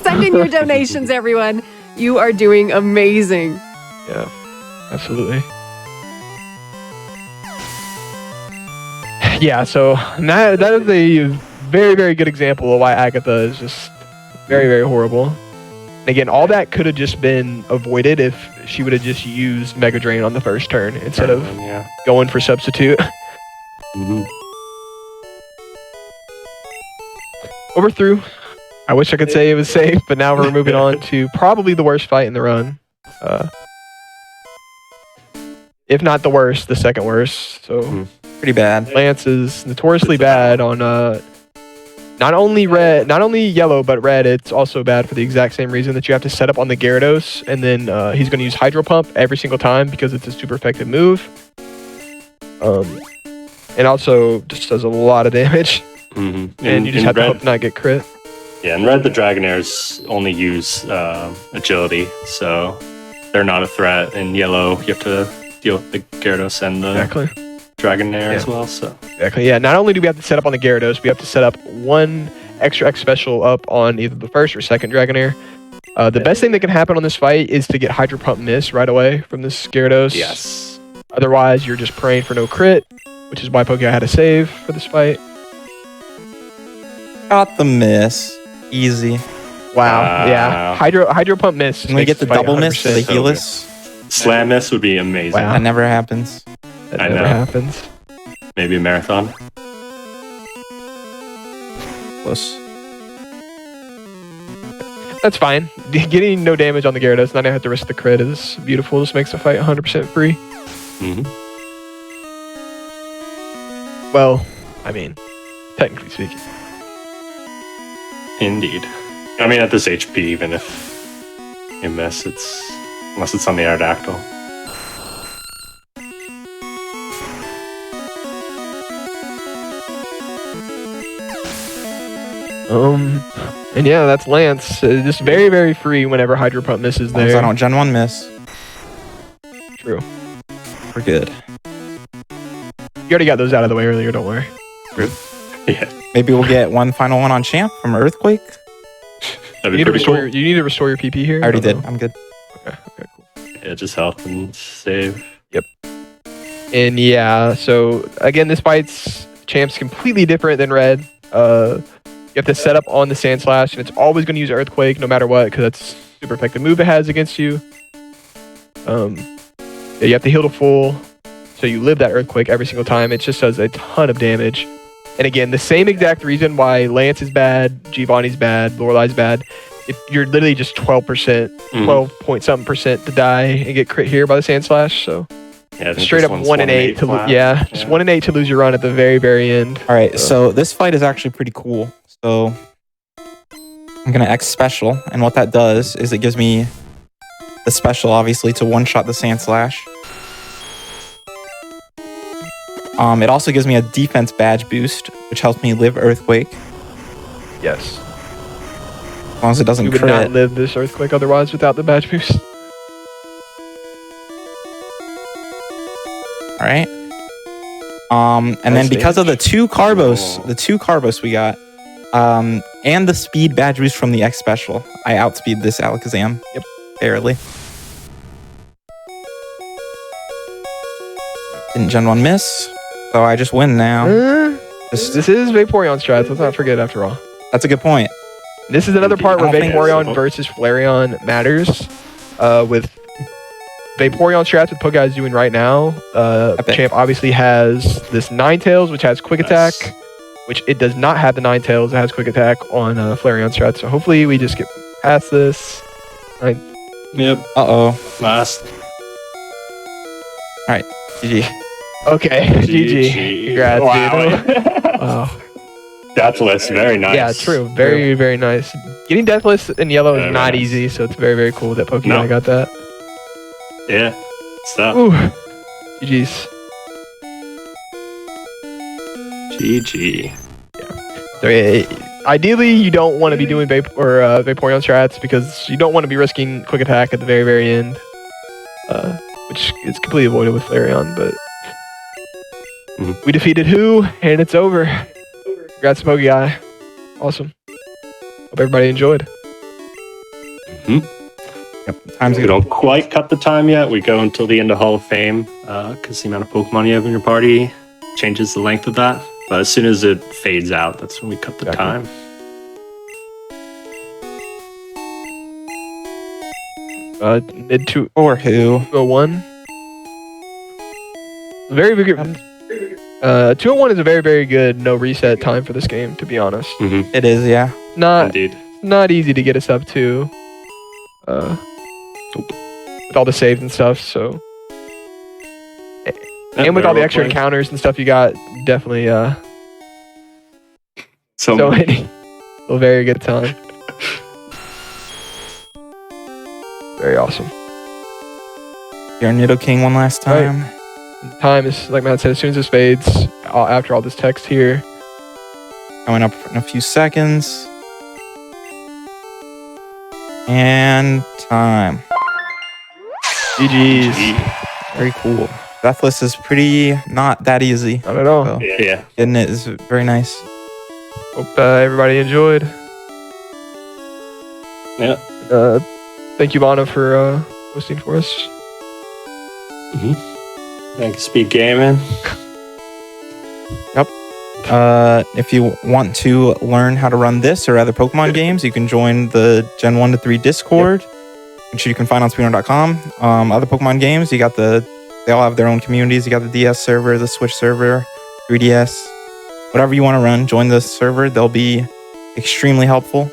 Send in your donations, everyone. You are doing amazing. Yeah, absolutely. Yeah, so that is a very, very good example of why Agatha is just very, very horrible. And again, all that could have just been avoided if she would have just used Mega Drain on the first turn instead of Yeah. going for substitute. Mhm. Overthrew. I wish I could say it was safe, but now we're moving on to probably the worst fight in the run. If not the worst, the second worst. So Mhm. Pretty bad. Lance is notoriously bad on not only yellow, but red. It's also bad for the exact same reason that you have to set up on the Gyarados, and then he's going to use Hydro Pump every single time because it's a super effective move. And also just does a lot of damage, Mhm. and you just in have to red, hope not get crit. Yeah, in red, the Dragonairs only use agility, so they're not a threat. In yellow, you have to deal with the Gyarados and the Exactly. Dragonair as well. So Exactly. Yeah. Not only do we have to set up on the Gyarados, we have to set up one extra X special up on either the first or second Dragonair. The best thing that can happen on this fight is to get Hydro Pump miss right away from this Gyarados. yes, Otherwise, you're just praying for no crit, which is why Pokemon had to save for this fight. Got the miss. Easy. Wow. Yeah. Wow. Hydro Pump miss. Can we makes get the this fight double miss for the 100%. So Helis? Slam miss would be amazing. Wow. That never happens. That I never know. happens. Maybe a marathon. Close. That's fine. Getting no damage on the Gyarados, not gonna have to risk the crit is beautiful. This makes the fight 100% free. Hmm. Well, I mean, technically speaking. Indeed. I mean, at this HP, even if you miss, unless it's on the Aerodactyl. And yeah, that's Lance. Just very, very free whenever Hydro Pump misses As long as there. I don't Gen 1 miss. True. We're good. You already got those out of the way earlier, don't worry. Yeah, Maybe we'll get one final one on Champ from Earthquake. that'd You be need, to pretty restore cool. you need to restore your PP here? I already don't did. know. I'm good. Okay, cool. Yeah, just health and save. And yeah, so again, this fight's Champ's completely different than Red. You have to set up on the Sand Slash, and it's always going to use Earthquake no matter what, because that's a super effective move it has against you. Yeah, you have to heal to full, so you live that Earthquake every single time. It just does a ton of damage. And again, the same exact reason why Lance is bad, Giovanni's bad, Lorelai's bad. If you're literally just 12%, 12-point-something% to die and get crit here by the Sand Slash, so Yeah, I think straight this up one's 1 and 8 to flat. just 1 and 8 to lose your run at the very, very end. All right, so this fight is actually pretty cool. So I'm going to X special, and what that does is it gives me the special, obviously, to one-shot the Sand Slash. It also gives me a defense badge boost, which helps me live Earthquake, Yes. as long as it doesn't You would not crit. live this Earthquake otherwise without the badge boost. right. And then because of the two Carbos we got, and the speed badge boost from the X special, I outspeed this Alakazam. Yep. Barely. Didn't Gen 1 miss, so I just win now. This is Vaporeon strats. Let's not forget after all. That's a good point. This is another part where I don't think Vaporeon so. versus Flareon matters. With Vaporeon strats with Pokeguy is doing right now, Epic. Champ obviously has this Ninetales, which has Quick Attack, which it does not have the Ninetales. It has Quick Attack on Flareon strats. So hopefully we just get past this. Yep. Uh-oh. Last. All right, GG. Okay, GG. Congrats, Wow. dude. Wow. Deathless, very nice. Yeah, true. Very, very nice. Getting Deathless in yellow is Very not nice. easy, so it's very, very cool that Pokemon No. got that. Yeah. Stuff. Ooh. GG's. GG. So, ideally, you don't want to be doing Vaporeon strats because you don't want to be risking Quick Attack at the very, very end, which is completely avoided with Flareon. But we defeated who, and it's over. Congrats, Pokeguy. Awesome. Hope everybody enjoyed. Yep. Time's We good. don't quite cut the time yet. We go until the end of Hall of Fame because the amount of Pokemon you have in your party changes the length of that. But as soon as it fades out, that's when we cut the time. Mid Or who? 201. Very good. 201 is a very, very good no reset time for this game, to be honest. It is, yeah. Indeed. Not easy to get us up to. With all the saves and stuff, so. And with all the extra encounters and stuff you got, definitely so many. A very good time. Very awesome. Your Nidoking one last time. Time is, like Matt said, as soon as this fades, after all this text here. Coming up in a few seconds. And time. GG's. Very cool. Deathless is pretty not that easy. Not at all. So Yeah. getting it is very nice. Hope everybody enjoyed. Yeah. Thank you, Giovanni, for hosting for us. Thanks, Speed Gaming. If you want to learn how to run this or other Pokemon games, you can join the Gen 1 to 3 Discord, which you can find on speedrun.com. Other Pokemon games, they all have their own communities. You got the DS server, the Switch server, 3DS, whatever you want to run, join the server. They'll be extremely helpful.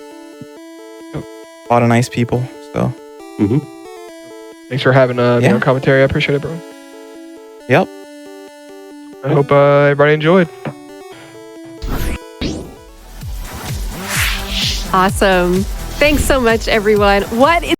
A lot of nice people. So, Thanks for having me on commentary. I appreciate it, bro. yep. I hope everybody enjoyed. Awesome. Thanks so much, everyone. What is